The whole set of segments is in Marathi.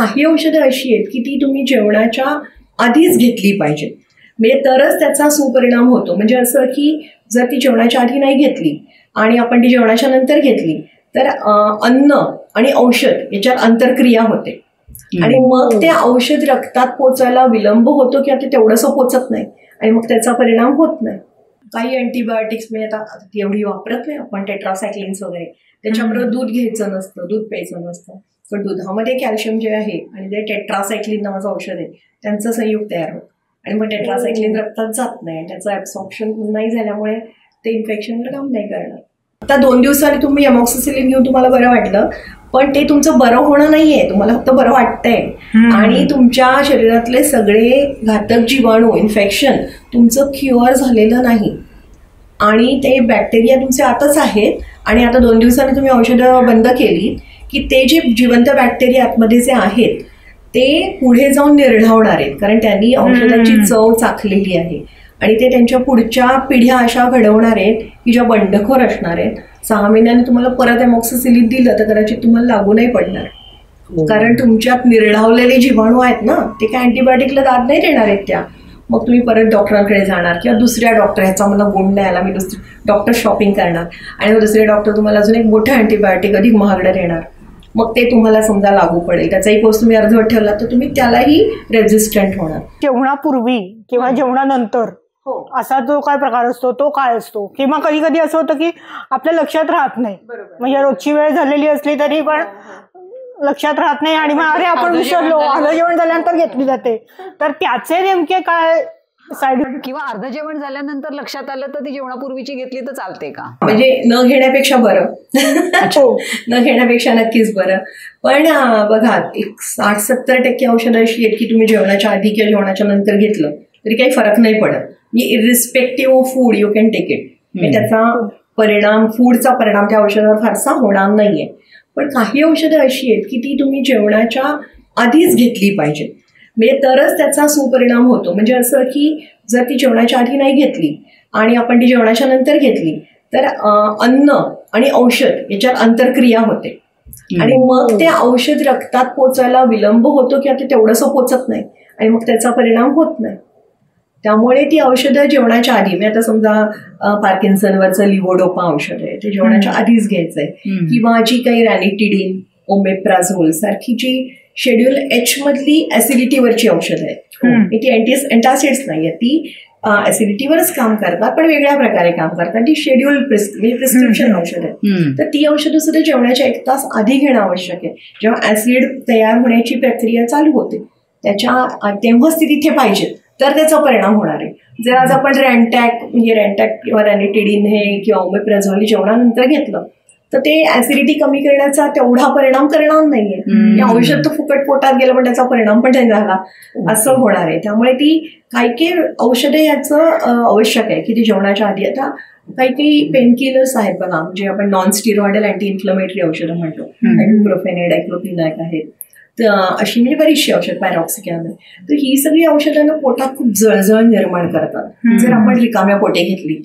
काही औषधं अशी आहेत की ती तुम्ही जेवणाच्या आधीच घेतली पाहिजे, म्हणजे तरच त्याचा सुपरिणाम होतो. म्हणजे असं की जर ती जेवणाच्या आधी नाही घेतली आणि आपण ती जेवणाच्या नंतर घेतली तर अन्न आणि औषध याच्यात आंतरक्रिया होते आणि मग ते औषध रक्तात पोचायला विलंब होतो किंवा ते तेवढंसं पोचत नाही आणि मग त्याचा परिणाम होत नाही. काही अँटीबायोटिक्स म्हणजे आता एवढी वापरत नाही आपण, टेट्रासायक्लिन्स वगैरे, त्याच्याबरोबर दूध घ्यायचं नसतं, दूध प्यायचं नसतं. पण दुधामध्ये कॅल्शियम जे आहे आणि ते टेट्रासायक्लिन नावाचं औषध आहे त्यांचं संयुग तयार होतं आणि मग टेट्रासायक्लिन रक्तात जात नाही आणि त्याचं ॲब्सॉर्प्शन नाही झाल्यामुळे ते इन्फेक्शनवर काम नाही करणार. आता 2 दिवसांनी तुम्ही एमॉक्सिसिलिन घेऊन तुम्हाला बरं वाटलं, पण ते तुमचं बरं होणं नाहीये, तुम्हाला फक्त बरं वाटतंय आणि तुमच्या शरीरातले सगळे घातक जीवाणू, इन्फेक्शन तुमचं क्युअर झालेलं नाही आणि ते बॅक्टेरिया तुमचे आतच आहेत. आणि आता 2 दिवसांनी तुम्ही औषधं बंद केली की ते जे जिवंत बॅक्टेरिया आतमध्ये जे आहेत ते पुढे जाऊन निर्ढावणार आहेत, कारण त्यांनी औषधाची चव चाखलेली आहे आणि ते त्यांच्या पुढच्या पिढ्या अशा घडवणार आहेत की ज्या बंडखोर असणार आहेत. 6 महिन्याने तुम्हाला परत एमॉक्सिसिलिन दिलं तर कदाचित तुम्हाला लागू नाही पडणार, कारण तुमच्यात निर्ढावलेले जीवाणू आहेत ना, ते काय अँटीबायोटिकला दाद नाही देणार आहेत त्या. मग तुम्ही परत डॉक्टरांकडे जाणार किंवा दुसऱ्या डॉक्टर, ह्याचा मला गुण नाही आला, मी दुसरी डॉक्टर शॉपिंग करणार आणि मग दुसरे डॉक्टर तुम्हाला अजून एक मोठं अँटीबायोटिक अधिक महागडं देणार, मग ते तुम्हाला समजा लागू पडेल. त्याचाही कोर्स तुम्ही अर्धवट ठेवला तर तुम्ही त्यालाही रेझिस्टंट होणार. जेवणापूर्वी किंवा जेवणानंतर असा जो काय प्रकार असतो तो काय असतो, किंवा कधी कधी असं होतं की आपल्या लक्षात राहत नाही, म्हणजे रोजची वेळ झालेली असली तरी पण लक्षात राहत नाही आणि मग अरे आपण विसरलो, अर्ध जेवण झाल्यानंतर घेतली जाते, तर त्याचे नेमके काय साईड? किंवा अर्ध जेवण झाल्यानंतर लक्षात आलं तर ती जेवणापूर्वीची घेतली तर चालते का? म्हणजे न घेण्यापेक्षा बरं. न घेण्यापेक्षा नक्कीच बरं. पण बघा, एक 60-70% औषधं अशी आहेत की तुम्ही जेवणाच्या आधी किंवा जेवणाच्या नंतर घेतलं तरी काही फरक नाही पडत. म्हणजे irrespective of food you can take it. त्याचा परिणाम, फूडचा परिणाम त्या औषधावर फारसा होणार नाहीये. पण काही औषधं अशी आहेत की ती तुम्ही जेवणाच्या आधीच घेतली पाहिजे, म्हणजे तरच त्याचा सुपरिणाम होतो. म्हणजे असं की जर ती जेवणाच्या आधी नाही घेतली आणि आपण ती जेवणाच्या नंतर घेतली तर अन्न आणि औषध याच्यात आंतरक्रिया होते आणि मग ते औषध रक्तात पोचायला विलंब होतो किंवा ते तेवढंसं पोचत नाही आणि मग त्याचा परिणाम होत नाही. त्यामुळे ती औषधं जेवणाच्या आधी, मी आता समजा पार्किन्सनवरचं लिव्होडोपा औषध आहे ते जेवणाच्या आधीच घ्यायचंय, किंवा जी काही रॅनिटिडिन, ओमेप्राझोल सारखी जी शेड्यूल H मधली ऍसिडिटीवरची औषधं आहेत, ती अँटासिड्स नाही आहेत, ती ऍसिडिटीवरच काम करतात पण वेगळ्या प्रकारे काम करतात. ती शेड्यूल प्रिस्क्रिप्शन औषध आहे, तर ती औषधं सुद्धा जेवणाच्या 1 तास आधी घेणं आवश्यक आहे. जेव्हा ऍसिड तयार होण्याची प्रक्रिया चालू होते तेव्हाच ती तिथे पाहिजे, तर त्याचा परिणाम होणार आहे. जर आज आपण रॅन्टॅक किंवा रॅनिटिडिन हे किंवा ओमेप्राझोल जेवणानंतर घेतलं तर ते ऍसिडिटी कमी करण्याचा तेवढा परिणाम करणार नाहीये. या औषध तर फुकट पोटात गेलं पण त्याचा परिणाम पण नाही झाला, असं होणार आहे. त्यामुळे ती काही औषधे याचं आवश्यक आहे की ती जेवणाच्या आधी. आता काही पेनकिलर्स आहेत बघा, म्हणजे आपण नॉन स्टिरॉइडल अँटी इन्फ्लमेटरी औषधं म्हणतो, आयबुप्रोफेन, डायक्लोफिनॅक आहेत, अशी म्हणजे बरीचशी औषध, पॅरॉक्सिकॅम. तर ही सगळी औषधांना पोटात खूप जळजळ निर्माण करतात जर आपण रिकाम्या पोटी घेतली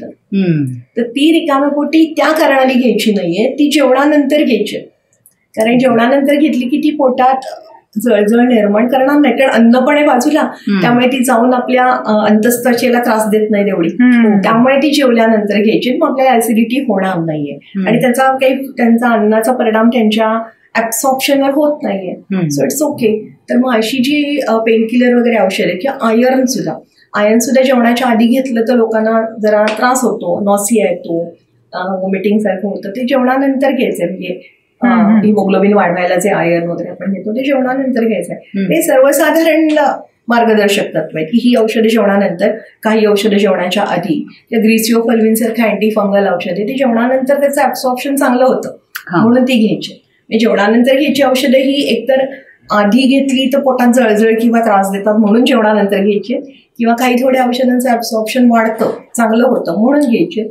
तर ती रिकाम्या पोटी त्या कारणाने घ्यायची नाहीये, ती जेवणानंतर घ्यायची. कारण जेवणानंतर घेतली की ती पोटात जळजळ निर्माण करणार नाही, कारण अन्न पण आहे बाजूला, त्यामुळे ती जाऊन आपल्या अंतःस्त्वचेला त्रास देत नाही तेवढी, त्यामुळे ती जेवल्यानंतर घ्यायची, मग आपल्याला ऍसिडिटी होणार नाहीये आणि त्याचा काही त्यांचा अन्नाचा परिणाम त्यांच्या ऍब्सॉर्प्शनवर होत नाहीये. So it's okay. तर मग अशी जी पेनकिलर वगैरे औषध आहे किंवा आयर्न सुद्धा जेवणाच्या आधी घेतलं तर लोकांना जरा त्रास होतो, नॉसिया येतो, वॉमिटिंग सारखं होतं, ते जेवणानंतर घ्यायचंय. म्हणजे हिमोग्लोबिन वाढवायला जे आयर्न वगैरे आपण घेतो ते जेवणानंतर घ्यायचंय. ते सर्वसाधारण मार्गदर्शक तत्व आहे की ही औषधं जेवणानंतर, काही औषधं जेवणाच्या आधी. ग्रीसिओफल्विन सारखं अँटी फंगल औषध आहे, ते जेवणानंतर त्याचं ऍब्सॉर्प्शन चांगलं होतं म्हणून ती घ्यायची. जेवणानंतर घ्यायची औषधं ही एकतर आधी घेतली तर पोटात जळजळ किंवा त्रास देतात म्हणून जेवणानंतर घ्यायची, किंवा काही थोड्या औषधांचं ऍब्सॉर्प्शन वाढतं, चांगलं होतं म्हणून घ्यायचे.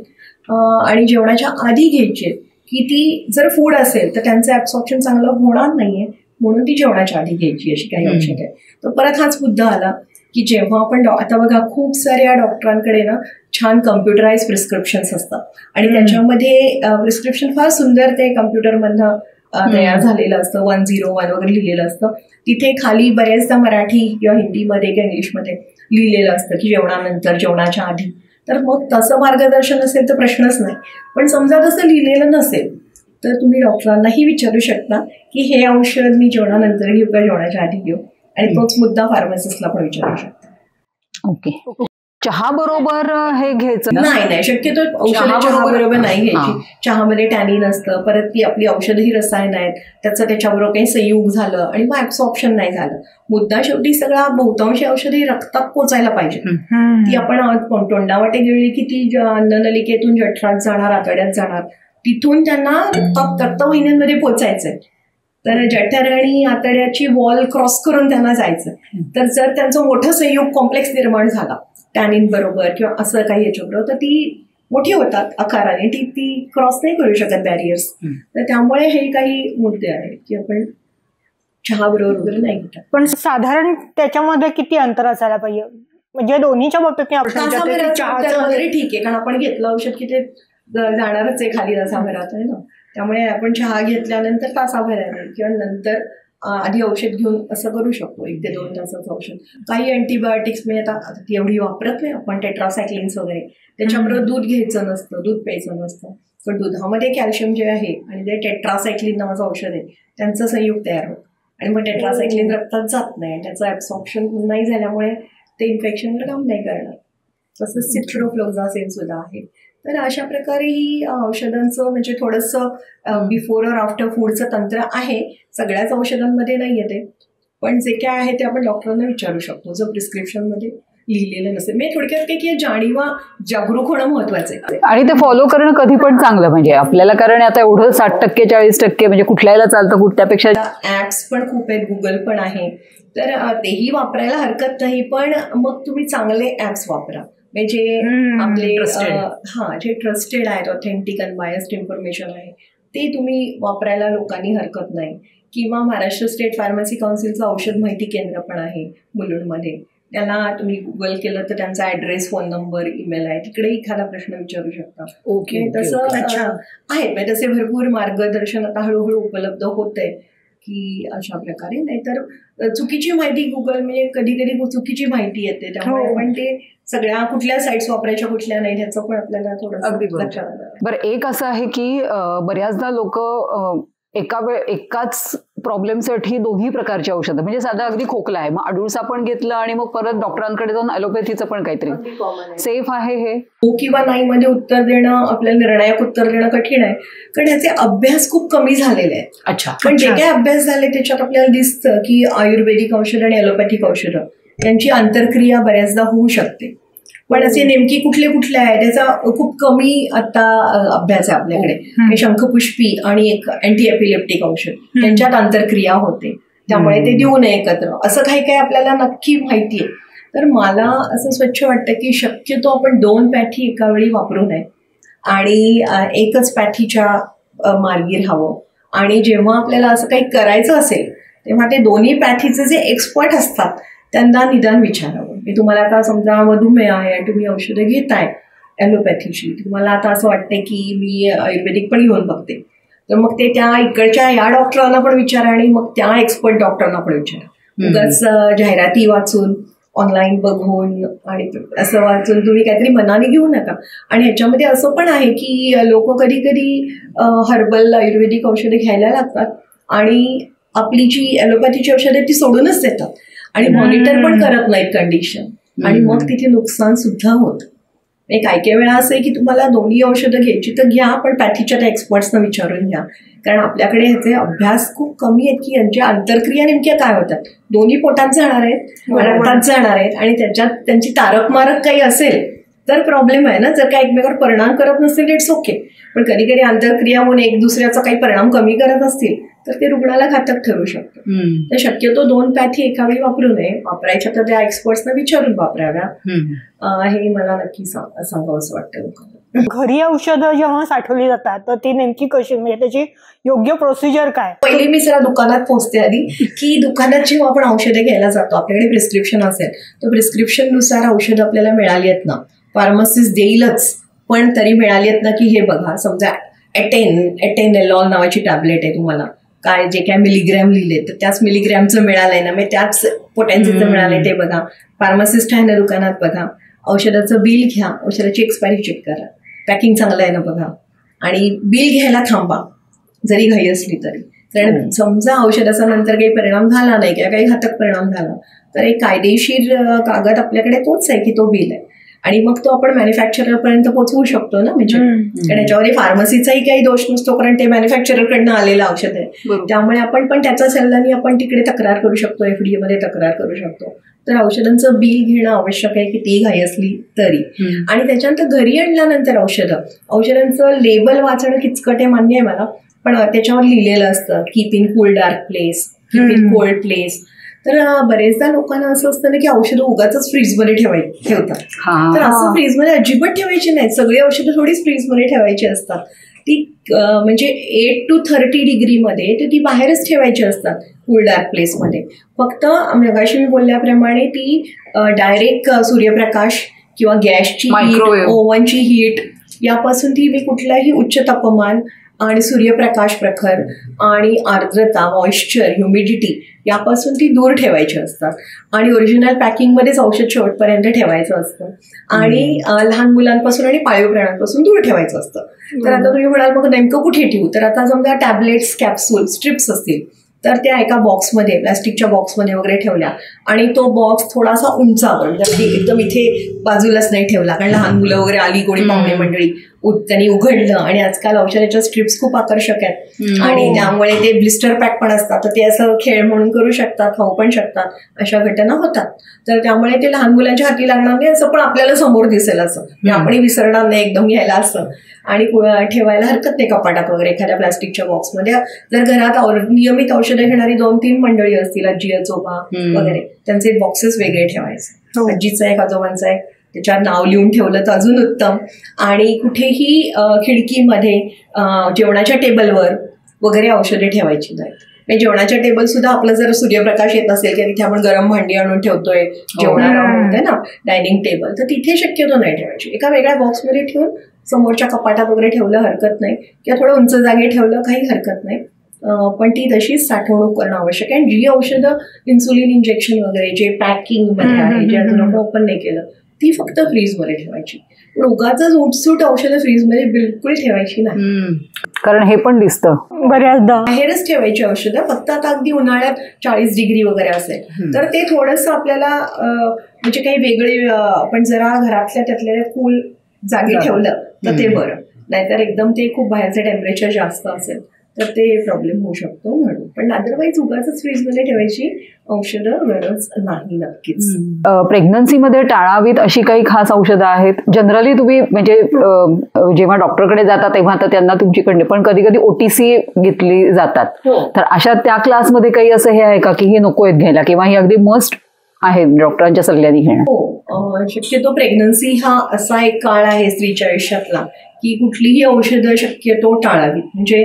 आणि जेवणाच्या आधी घ्यायचे की ती जर फूड असेल तर त्यांचं ऍब्सॉर्प्शन चांगलं होणार नाहीये म्हणून ती जेवणाच्या आधी घ्यायची, अशी काही औषध आहे. तर परत हाच मुद्दा आला की जेव्हा आपण आता बघा खूप साऱ्या डॉक्टरांकडे ना छान कम्प्युटराइज प्रिस्क्रिप्शन्स असतात आणि त्याच्यामध्ये प्रिस्क्रिप्शन फार सुंदर ते कम्प्युटरमधनं तयार झालेलं असतं, 101 वगैरे लिहिलेलं असतं. तिथे खाली बऱ्याचदा मराठी किंवा हिंदीमध्ये किंवा इंग्लिशमध्ये लिहिलेलं असतं की जेवणानंतर, जेवणाच्या आधी. तर मग तसं मार्गदर्शन असेल तर प्रश्नच नाही. पण समजा तसं लिहिलेलं नसेल तर तुम्ही डॉक्टरांनाही विचारू शकता की हे औषध मी जेवणानंतर घेऊ का जेवणाच्या आधी घेऊ, आणि तोच मुद्दा फार्मासिस्टला पण विचारू शकता. ओके. चहा बरोबर हे घ्यायचं नाही, शक्यतो औषध चहा बरोबर नाही घ्यायची. चहामध्ये टॅनिन असतं, परत ती आपली औषधही रसायन आहेत, त्याचं त्याच्याबरोबर काही संयोग झालं आणि मग ऍब्सॉर्प्शन नाही झालं. मुद्दा शेवटी सगळा बहुतांशी औषधी रक्तात पोचायला पाहिजे. ती आपण तोंडावाटे गिळली की ती अन्ननलिकेतून जठरात जाणार, आतड्यात जाणार, तिथून त्यांना रक्तवाहिन्यांमध्ये पोचायचंय. तर जठर आणि आतड्याची वॉल क्रॉस करून त्यांना जायचं. तर जर त्यांचं मोठं संयोग कॉम्प्लेक्स निर्माण झाला टॅनिन बरोबर किंवा असं काही याच्याबरोबर, तर ती मोठी होतात आकाराने, ती क्रॉस नाही करू शकत बॅरियर्स. तर त्यामुळे हे काही मुद्दे आहेत की आपण चहा बरोबर वगैरे नाही घेतात. पण साधारण त्याच्यामध्ये किती अंतर असायला पाहिजे, म्हणजे दोन्हीच्या बाबतीत वगैरे ठीक आहे, कारण आपण घेतलं औषध की ते जाणारच आहे खाली तासाभरात आहे ना. त्यामुळे आपण चहा घेतल्यानंतर तासाभराने किंवा नंतर आधी औषध घेऊन असं करू शकतो, 1 ते 2 तासाचं औषध. काही अँटीबायोटिक्स मी आता ती एवढी वापरत नाही आपण, टेट्रासायक्लिन्स वगैरे, त्याच्याबरोबर दूध घ्यायचं नसतं, दूध प्यायचं नसतं. पण दुधामध्ये कॅल्शियम जे आहे आणि ते टेट्रासायक्लिन नावाचं औषध आहे त्यांचं संयुग तयार होतं आणि मग टेट्रासायक्लिन रक्तात जात नाही आणि त्याचं ॲब्सॉर्प्शन नाही झाल्यामुळे ते इन्फेक्शनवर काम नाही करणार. तसंच सिट्रोफ्लोक्झासिन सुद्धा आहे. तर अशा प्रकारे ही औषधांचं म्हणजे थोडंसं बिफोर और आफ्टर फूडचं तंत्र आहे. सगळ्याच औषधांमध्ये नाही येते, पण जे काय आहे ते आपण डॉक्टरांना विचारू शकतो जर प्रिस्क्रिप्शनमध्ये लिहिलेलं नसेल. म्हणजे थोडक्यात काय की जागरूक होणं महत्वाचं आहे आणि ते फॉलो करणं कधी पण चांगलं म्हणजे आपल्याला, कारण आता एवढं 60% 40% म्हणजे कुठल्याला चालतं, त्यापेक्षा ऍप्स पण खूप आहेत, गुगल पण आहे, तर तेही वापरायला हरकत नाही. पण मग तुम्ही चांगले ऍप्स वापरा, म्हणजे आपले जे ट्रस्टेड आहेत, ऑथेंटिक अनबायस्ड इन्फॉर्मेशन आहे ते तुम्ही वापरायला लोकांनी हरकत नाही. किंवा महाराष्ट्र स्टेट फार्मसी काउन्सिलचं औषध माहिती केंद्र पण आहे मुलुंडमध्ये, त्याला तुम्ही गुगल केलं तर त्यांचा ॲड्रेस, फोन नंबर, ईमेल आहे, तिकडे एखादा प्रश्न विचारू शकता. ओके. तसं आहे, म्हणजे तसे भरपूर मार्गदर्शन आता हळूहळू उपलब्ध होत आहे की अशा प्रकारे. नाहीतर चुकीची माहिती गुगल म्हणजे कधी कधी चुकीची माहिती येते, त्यामुळे पण ते सगळ्या कुठल्या साईट्स वापरायच्या कुठल्या नाही ह्याचं पण आपल्याला थोडं लक्षात आलं. बरं, एक असं आहे की बऱ्याचदा लोक एकाच प्रॉब्लेमसाठी दोन्ही प्रकारची औषधं, म्हणजे साधा अगदी खोकला आहे मग अडुळसा पण घेतलं आणि मग परत डॉक्टरांकडे जाऊन ॲलोपॅथीचं पण काहीतरी. सेफ आहे हे? हो किंवा नाही मध्ये उत्तर देणं, आपल्याला निर्णायक उत्तर देणं कठीण आहे, कारण याचे अभ्यास खूप कमी झालेले आहेत. अच्छा. पण जे काही अभ्यास झाले त्याच्यात आपल्याला दिसतं की आयुर्वेदिक औषधं आणि ॲलोपॅथिक औषधं यांची आंतरक्रिया बऱ्याचदा होऊ शकते. पण असे नेमकी कुठले आहे त्याचा खूप कमी आता अभ्यास आहे आपल्याकडे. शंखपुष्पी आणि एक अँटी एपिलेप्टिक औषध त्यांच्यात आंतरक्रिया होते, त्यामुळे ते देऊ नये एकत्र, असं काही आपल्याला नक्की माहिती आहे. तर मला असं स्वच्छ वाटतं की शक्यतो आपण 2 पॅथी एका वेळी वापरू नये आणि एकच पॅथीच्या मार्गी राहावं. आणि जेव्हा आपल्याला असं काही करायचं असेल तेव्हा ते दोन्ही पॅथीचे जे एक्सपर्ट असतात त्यांना निदान विचारावं. मी तुम्हाला आता समजा मधुमेह आहे आणि तुम्ही औषधं घेताय ॲलोपॅथीची, तुम्हाला आता असं वाटतंय की मी आयुर्वेदिक पण घेऊन बघते, तर मग ते त्या इकडच्या या डॉक्टरांना पण विचारा आणि मग त्या एक्सपर्ट डॉक्टरांना पण विचारा. उगाच जाहिराती वाचून, ऑनलाईन बघून आणि असं वाचून तुम्ही काहीतरी मनाने घेऊ नका. आणि ह्याच्यामध्ये असं पण आहे की लोक कधी कधी हर्बल आयुर्वेदिक औषधे घ्यायला लागतात आणि आपली जी ॲलोपॅथीची औषधे ती सोडूनच देतात आणि मॉनिटर पण करत नाहीत कंडिशन, आणि मग तिथे नुकसान सुद्धा होतं. काही वेळा असं आहे की तुम्हाला दोन्ही औषधं घ्यायची तर घ्या, पण पॅथीच्या त्या एक्सपर्ट्सना विचारून घ्या, कारण आपल्याकडे ह्याचे अभ्यास खूप कमी आहेत की यांच्या आंतरक्रिया नेमक्या काय होतात. दोन्ही पोटात जाणार आहेत, रक्तात जाणार आहेत आणि त्याच्यात त्यांची तारक मारक काही असेल तर प्रॉब्लेम आहे ना. जर काही एकमेकावर परिणाम करत नसतील इट्स ओके, पण कधी कधी आंतरक्रिया होऊन एक दुसऱ्याचा काही परिणाम कमी करत असतील तर ते रुग्णाला घातक ठरू शकतं. तर शक्यतो 2 पॅथी एका वेळी वापरू नये, वापरायच्या तर त्या एक्सपर्ट्सना विचारून वापराव्या, हे मला नक्की सांगावं असं वाटतं लोकांना. घरी औषधं जेव्हा साठवली जातात तर ती नेमकी कशी, म्हणजे त्याची योग्य प्रोसिजर काय? पहिले मी जरा दुकानात पोहोचते आधी, की दुकानात जेव्हा आपण औषधे घ्यायला जातो आपल्याकडे प्रिस्क्रिप्शन असेल तर प्रिस्क्रिप्शननुसार औषधं आपल्याला मिळाली आहेत ना, फार्मसिस्ट देईलच, पण तरी मिळाली आहेत ना की हे बघा, समजा एटेनेलॉल नावाची टॅबलेट आहे तुम्हाला, काय जे काय मिलीग्रॅम लिहिले तर त्याच मिलीग्रॅमचं मिळालंय ना, म्हणजे त्याच पोटॅन्सीचं मिळालंय ते बघा. फार्मासिस्ट आहे ना दुकानात बघा, औषधाचं बिल घ्या, औषधाची एक्सपायरी चेक करा, पॅकिंग चांगलं आहे ना बघा, आणि बिल घ्यायला थांबा जरी घाई असली तरी. कारण समजा औषधाचा नंतर काही परिणाम झाला नाही किंवा काही घातक परिणाम झाला तर एक कायदेशीर कागद आपल्याकडे तोच आहे की तो बिल आहे, आणि मग तो आपण मॅन्युफॅक्चररपर्यंत पोहोचवू शकतो ना. म्हणजे कारण याच्यावर फार्मसीचाही काही दोष नसतो, कारण ते मॅन्युफॅक्चररकडनं आलेलं औषध आहे. त्यामुळे आपण पण त्याच्या सल्ल्याने आपण तिकडे तक्रार करू शकतो, FDA मध्ये तक्रार करू शकतो. तर औषधांचं बिल घेणं आवश्यक आहे कितीही घाई असली तरी. आणि त्याच्यानंतर घरी आणल्यानंतर औषधांचं लेबल वाचणं किचकट आहे मान्य आहे मला, पण त्याच्यावर लिहिलेलं असतं keep in cool dark place, keep in cold place. तर बरेचदा लोकांना असं असतं ना की औषधं उगाच फ्रीजमध्ये ठेवतात. तर असं फ्रीजमध्ये अजिबात ठेवायची नाही. सगळी औषधं थोडीच फ्रीजमध्ये ठेवायची असतात. ती म्हणजे 8 to 30 डिग्रीमध्ये तर ती बाहेरच ठेवायची असतात कूल डार्क प्लेसमध्ये. फक्त मगाशी मी बोलल्याप्रमाणे ती डायरेक्ट सूर्यप्रकाश किंवा गॅसची हीट, ओव्हनची हीट यापासून ती मी कुठलाही उच्च तापमान आणि सूर्यप्रकाश प्रखर आणि आर्द्रता, मॉइश्चर, ह्युमिडिटी यापासून ती दूर ठेवायची असतात. आणि ओरिजिनल पॅकिंगमध्येच औषध शेवटपर्यंत ठेवायचं असतं, आणि लहान मुलांपासून आणि पाळीव प्राण्यांपासून दूर ठेवायचं असतं. तर आता तुम्ही म्हणाल मग नेमकं कुठे ठेवू, तर आता समजा टॅबलेट्स, कॅप्सूल, स्ट्रिप्स असतील तर त्या एका बॉक्समध्ये, प्लास्टिकच्या बॉक्समध्ये वगैरे ठेवल्या, आणि तो बॉक्स थोडासा उंचावर, म्हणजे एकदम इथे बाजूलाच नाही ठेवला, कारण लहान मुलं वगैरे आली, कोणी पाहुणे मंडळी, त्यांनी उघडलं. आणि आजकाल औषधाच्या स्ट्रिप्स खूप आकर्षक आहेत आणि त्यामुळे ते ब्लिस्टर पॅक पण असतात, तर ते असं खेळ म्हणून करू शकतात, खाऊ पण शकतात, अशा घटना होतात. तर त्यामुळे ते लहान मुलांच्या हाती लागणार नाही असं, पण आपल्याला समोर दिसेल असं, आपणही विसरणार नाही एकदम घ्यायला असं. आणि ठेवायला हरकत नाही कपाटात वगैरे एखाद्या प्लास्टिकच्या बॉक्समध्ये. जर घरात नियमित औषधं घेणारी 2-3 मंडळी असतील, आजी आजोबा वगैरे, त्यांचे बॉक्सेस वेगळे ठेवायचे. आजीचं एक, आजोबांचं एक, त्याच्यावर नाव लिहून ठेवलं तर अजून उत्तम. आणि कुठेही खिडकीमध्ये, जेवणाच्या टेबलवर वगैरे औषधे ठेवायची नाहीत. म्हणजे जेवणाच्या टेबल सुद्धा आपलं जर सूर्यप्रकाश येत असेल किंवा तिथे आपण गरम भांडी आणून ठेवतोय जेवणाला होते ना डायनिंग टेबल, तर तिथे शक्यतो नाही ठेवायची. एका वेगळ्या बॉक्समध्ये ठेवून समोरच्या कपाटात वगैरे ठेवलं हरकत नाही, किंवा थोडं उंच जागी ठेवलं काही हरकत नाही. पण ती तशीच साठवणूक करणं आवश्यक आहे. आणि जी औषधं इन्सुलिन इंजेक्शन वगैरे जे पॅकिंगमध्ये आहे, जे अजून आपण ओपन नाही केलं, ती फक्त फ्रीजमध्ये ठेवायची. पण उगाच उठसूट औषधं फ्रीजमध्ये बिलकुल ठेवायची नाही, कारण हे पण दिसतं बऱ्याचदा. बाहेरच ठेवायची औषधं. फक्त आता अगदी उन्हाळ्यात 40 डिग्री वगैरे असेल तर ते थोडंसं आपल्याला म्हणजे काही वेगळे, आपण जरा घरातल्या त्यातल्या कूल जागी ठेवलं तर ते बरं. नाहीतर एकदम ते खूप बाहेरचं टेम्परेचर जास्त असेल तर ते प्रॉब्लेम होऊ शकतो म्हणून. पण अदरवाईज उगाच फ्रीजमध्ये ठेवायची औषधं गरज नाही नक्कीच. प्रेग्नन्सीमध्ये टाळावीत अशी काही खास औषधं आहेत? जनरली तुम्ही म्हणजे जेव्हा डॉक्टरकडे जाता तेव्हा तर त्यांना तुमच्याकडे, पण कधी कधी OTC घेतली जातात, तर अशा त्या क्लासमध्ये काही असं हे आहे का की हे नको आहेत घ्यायला, किंवा ही अगदी मस्ट आहे डॉक्टरांच्या सल्ल्याने घेणं? हो, शक्यतो प्रेग्नन्सी हा असा एक काळ आहे स्त्रीच्या आयुष्यातला की कुठलीही औषधं शक्यतो टाळावीत. म्हणजे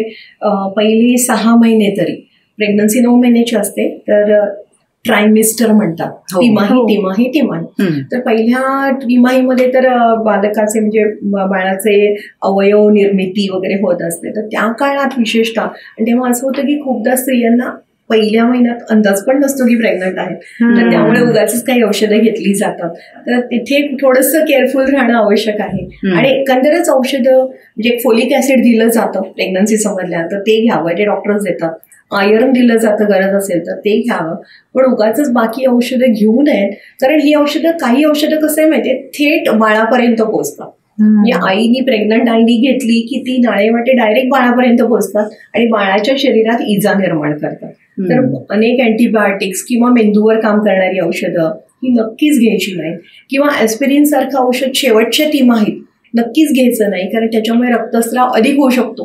पहिली 6 महिने तरी, प्रेग्नन्सी 9 महिन्याची असते तर ट्रायमिस्टर म्हणतात, तिमाही. तर पहिल्या तिमाहीमध्ये तर बालकाचे म्हणजे बाळाचे अवयव निर्मिती वगैरे होत असते. तर त्या काळात विशेषतः, आणि तेव्हा असं होतं की खूपदा स्त्रियांना पहिल्या महिन्यात अंदाज पण नसतो की प्रेग्नंट आहे, तर त्यामुळे उगाचच काही औषधं घेतली जातात. तर तिथे थोडंसं केअरफुल राहणं आवश्यक आहे. आणि एकंदरच औषधं म्हणजे फोलिक ऍसिड दिलं जातं प्रेग्नन्सी समजल्यानंतर, ते घ्यावं, ते डॉक्टर्स देतात. आयर्न दिलं जातं गरज असेल तर ते घ्यावं, पण उगाचच बाकी औषधं घेऊ नयेत. कारण ही औषधं, काही औषधं कसं आहे माहितीये, थेट बाळापर्यंत पोहोचतात. म्हणजे आईनी, प्रेग्नंट आईनी घेतली की ती नाळेवाटे डायरेक्ट बाळापर्यंत पोहोचतात आणि बाळाच्या शरीरात इजा निर्माण करतात. तर अनेक अँटीबायोटिक्स किंवा मेंदूवर काम करणारी औषधं ही नक्कीच घ्यायची नाही, किंवा ॲस्पिरिन सारखं औषध शेवटच्या तिमाहीत नक्कीच घ्यायचं नाही, कारण त्याच्यामुळे रक्तस्राव अधिक होऊ शकतो.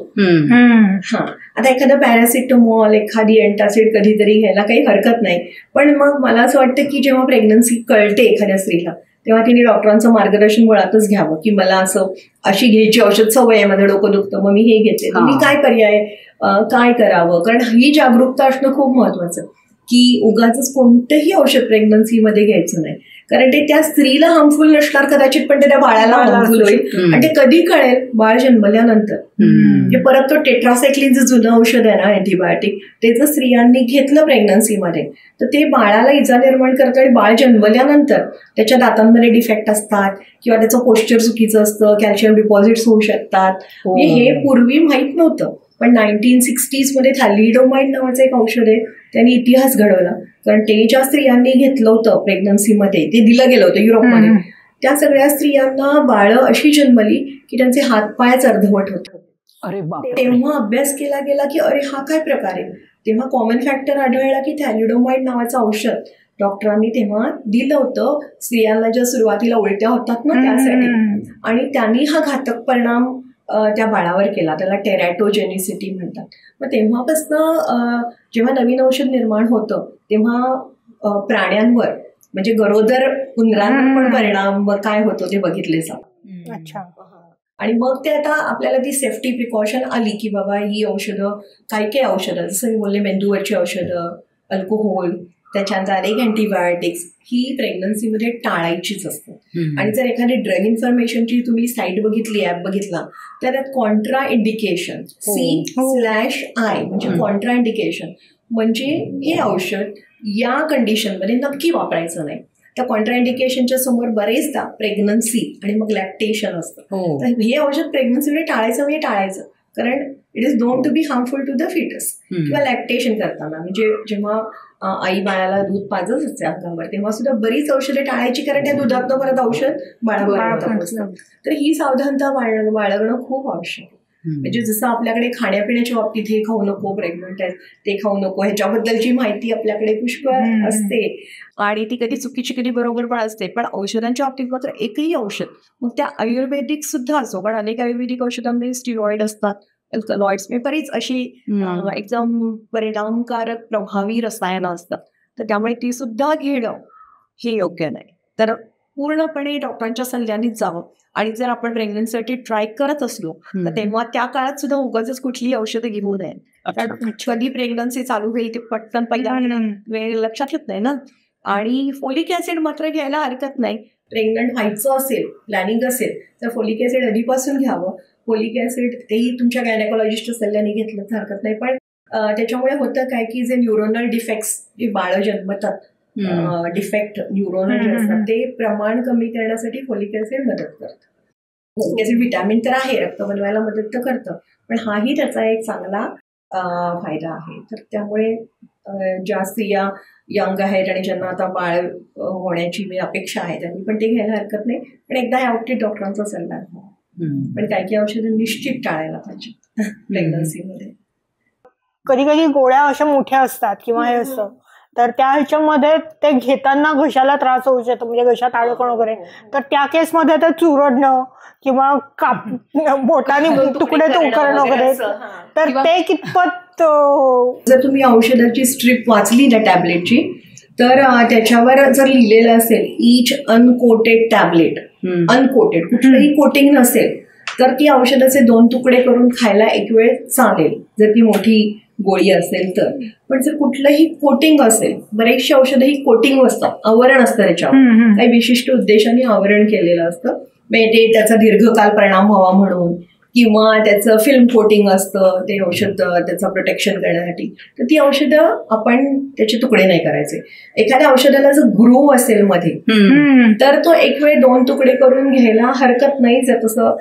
आता एखादं पॅरासिटामॉल, एखादी अँटासिड कधीतरी घ्यायला काही हरकत नाही. पण मग मला असं वाटतं की जेव्हा प्रेग्नन्सी कळते एखाद्या स्त्रीला, तेव्हा तिने डॉक्टरांचं मार्गदर्शन मुळातच घ्यावं की मला असं अशी घ्यायची औषध सवय आहे, माझं डोकं दुखतं, मग मी हे घेते, तर मी काय पर्याय काय करावं. कारण ही जागरूकता असणं खूप महत्वाचं की उगाच कोणतंही औषध प्रेग्नन्सीमध्ये घ्यायचं नाही. कारण ते त्या स्त्रीला हार्मफुल नसणार कदाचित, पण ते त्या बाळाला हार्मफुल होईल. आणि ते कधी कळेल? बाळ जन्मल्यानंतर. परत तो टेट्रासायक्लिन जे जुनं औषध आहे ना, अँटीबायोटिक, ते जर स्त्रियांनी घेतलं प्रेग्नन्सीमध्ये तर ते बाळाला इजा निर्माण करतं. आणि बाळ जन्मल्यानंतर त्याच्या दातांमध्ये डिफेक्ट असतात किंवा त्याचं पोश्चर चुकीचं असतं, कॅल्शियम डिपॉझिट्स होऊ शकतात. हे पूर्वी माहीत नव्हतं, पण 1960s मध्ये थॅलिडोमाइड नावाचं एक औषध आहे, त्यांनी इतिहास घडवला. कारण ते ज्या स्त्रियांनी घेतलं होतं प्रेग्नन्सीमध्ये, ते दिलं गेलं होतं युरोपमध्ये, त्या सगळ्या स्त्रियांना बाळं अशी जन्मली की त्यांचे हातपायच अर्धवट होते. तेव्हा अभ्यास केला गेला की अरे हा काय प्रकार आहे. तेव्हा कॉमन फॅक्टर आढळला की थॅलिडोमाइड नावाचं औषध डॉक्टरांनी तेव्हा दिलं होतं स्त्रियांना ज्या सुरुवातीला उलट्या होतात ना त्यासाठी. आणि त्यांनी हा घातक परिणाम त्या बाळावर केला, त्याला टेरॅटोजेनिसिटी म्हणतात. मग तेव्हापासून जेव्हा नवीन औषध निर्माण होतं तेव्हा प्राण्यांवर म्हणजे गरोदर उंदरांवर पण परिणाम काय होतो ते बघितले जात. अच्छा. आणि मग ते आता आपल्याला ती सेफ्टी प्रिकॉशन आली की बाबा ही औषधं काही औषधं जसं मी बोलले मेंदूवरची औषधं, अल्कोहोल, त्याच्यानंतर अनेक अँटीबायोटिक्स ही प्रेग्नन्सीमध्ये टाळायचीच असतात. आणि जर एखादी ड्रग इन्फॉर्मेशनची तुम्ही साईट बघितली, ॲप बघितला, तर त्यात कॉन्ट्रा इंडिकेशन C/I म्हणजे कॉन्ट्रा इंडिकेशन म्हणजे हे औषध या कंडिशनमध्ये नक्की वापरायचं नाही. त्या कॉन्ट्रा इंडिकेशनच्या समोर बरेचदा प्रेग्नन्सी आणि मग लॅक्टेशन असतं. तर हे औषध प्रेग्नन्सीमध्ये टाळायचं म्हणजे टाळायचं, कारण it is known to be harmful to the fetus. किंवा लॅक्टेशन करताना म्हणजे जेव्हा आई बाळाला दूध पाजत असते अंगावर तेव्हा सुद्धा बरीच औषधे टाळायची, कारण त्या दुधातनं परत औषध बाळापर्यंत असतं. तर ही सावधानता बाळगणं खूप आवश्यक आहे. म्हणजे जसं आपल्याकडे खाण्यापिण्याच्या बाबतीत हे खाऊ नको, प्रेग्नंट आहे ते खाऊ नको, ह्याच्याबद्दलची माहिती आपल्याकडे पुष्कळ असते आणि ती कधी चुकीची कधी बरोबर पण असते. पण औषधांच्या बाबतीत मात्र एकही औषध, मग त्या आयुर्वेदिक सुद्धा असो, कारण अनेक आयुर्वेदिक औषधांमध्ये स्टिरॉइड असतात, अल्कलॉइड्स, बरीच अशी एकदम परिणामकारक प्रभावी रसायनं असतात. तर त्यामुळे ती सुद्धा घेणं हे योग्य नाही. तर पूर्णपणे डॉक्टरांच्या सल्ल्यानेच जावं. आणि जर आपण प्रेग्नन्सीसाठी ट्राय करत असलो तर तेव्हा त्या काळात सुद्धा उगाचच कुठलीही औषधं घेऊ नये. कधी प्रेग्नन्सी चालू होईल ते पटकन पहिला वेळ लक्षात येत नाही ना. आणि फोलिक ऍसिड मात्र घ्यायला हरकत नाही. प्रेग्नंट व्हायचं असेल, प्लॅनिंग असेल तर फोलिक ऍसिड आधीपासून घ्यावं. फोलिक ऍसिड तेही तुमच्या गायनेकोलॉजिस्टच्या सल्ल्याने घेतलं तर हरकत नाही. पण त्याच्यामुळे होतं काय की जे न्यूरोनल डिफेक्ट्स जे बाळं जन्मतात, डिफेक्ट न्यूरोनल जे असतात ते प्रमाण कमी करण्यासाठी फोलिक ऍसिड मदत करतं. फोलिक ऍसिड व्हिटॅमिन तर आहे, रक्त बनवायला मदत तर करतं, पण हाही त्याचा एक चांगला फायदा आहे. तर त्यामुळे ज्या स्त्रिया यंग आहेत आणि ज्यांना आता बाळ होण्याची अपेक्षा आहे त्यांनी पण ते घ्यायला हरकत नाही. पण एकदा ह्या बाबतीत डॉक्टरांचा सल्ला घ्या. पण काही औषधं निश्चित टाळायला पाहिजे प्रेग्नन्सीमध्ये. कधी कधी गोळ्या अशा मोठ्या असतात किंवा हे असतं, तर त्या ह्याच्यामध्ये ते घेताना घशाला त्रास होऊ शकतो, म्हणजे घशात अडकण वगैरे. तर त्या केसमध्ये ते चुरडणं किंवा बोटाने तुकडे उकरणं वगैरे, तर ते कितपत. जर तुम्ही औषधाची स्ट्रीप वाचली ना टॅबलेटची, तर त्याच्यावर जर लिहिलेलं असेल ईच अनकोटेड टॅबलेट, अनकोटेड कुठलंही कोटिंग नसेल, तर ती औषधाचे 2 तुकडे करून खायला एक वेळ चालेल जर ती मोठी गोळी असेल तर. पण जर कुठलंही कोटिंग असेल, बरेचशी औषधं ही कोटिंग असतात, आवरण असतं त्याच्यावर, काही विशिष्ट उद्देशाने आवरण केलेलं असतं, म्हणजे त्याचा दीर्घकाल परिणाम व्हावा म्हणून, किंवा त्याचं फिल्म कोटिंग असतं ते औषध त्याचं प्रोटेक्शन करण्यासाठी. तर ती औषधं आपण त्याचे तुकडे नाही करायचे. एखाद्या औषधाला जर ग्रूव्ह असेल मध्ये तर तो एक वेळ 2 तुकडे करून घ्यायला हरकत नाही. जर तसं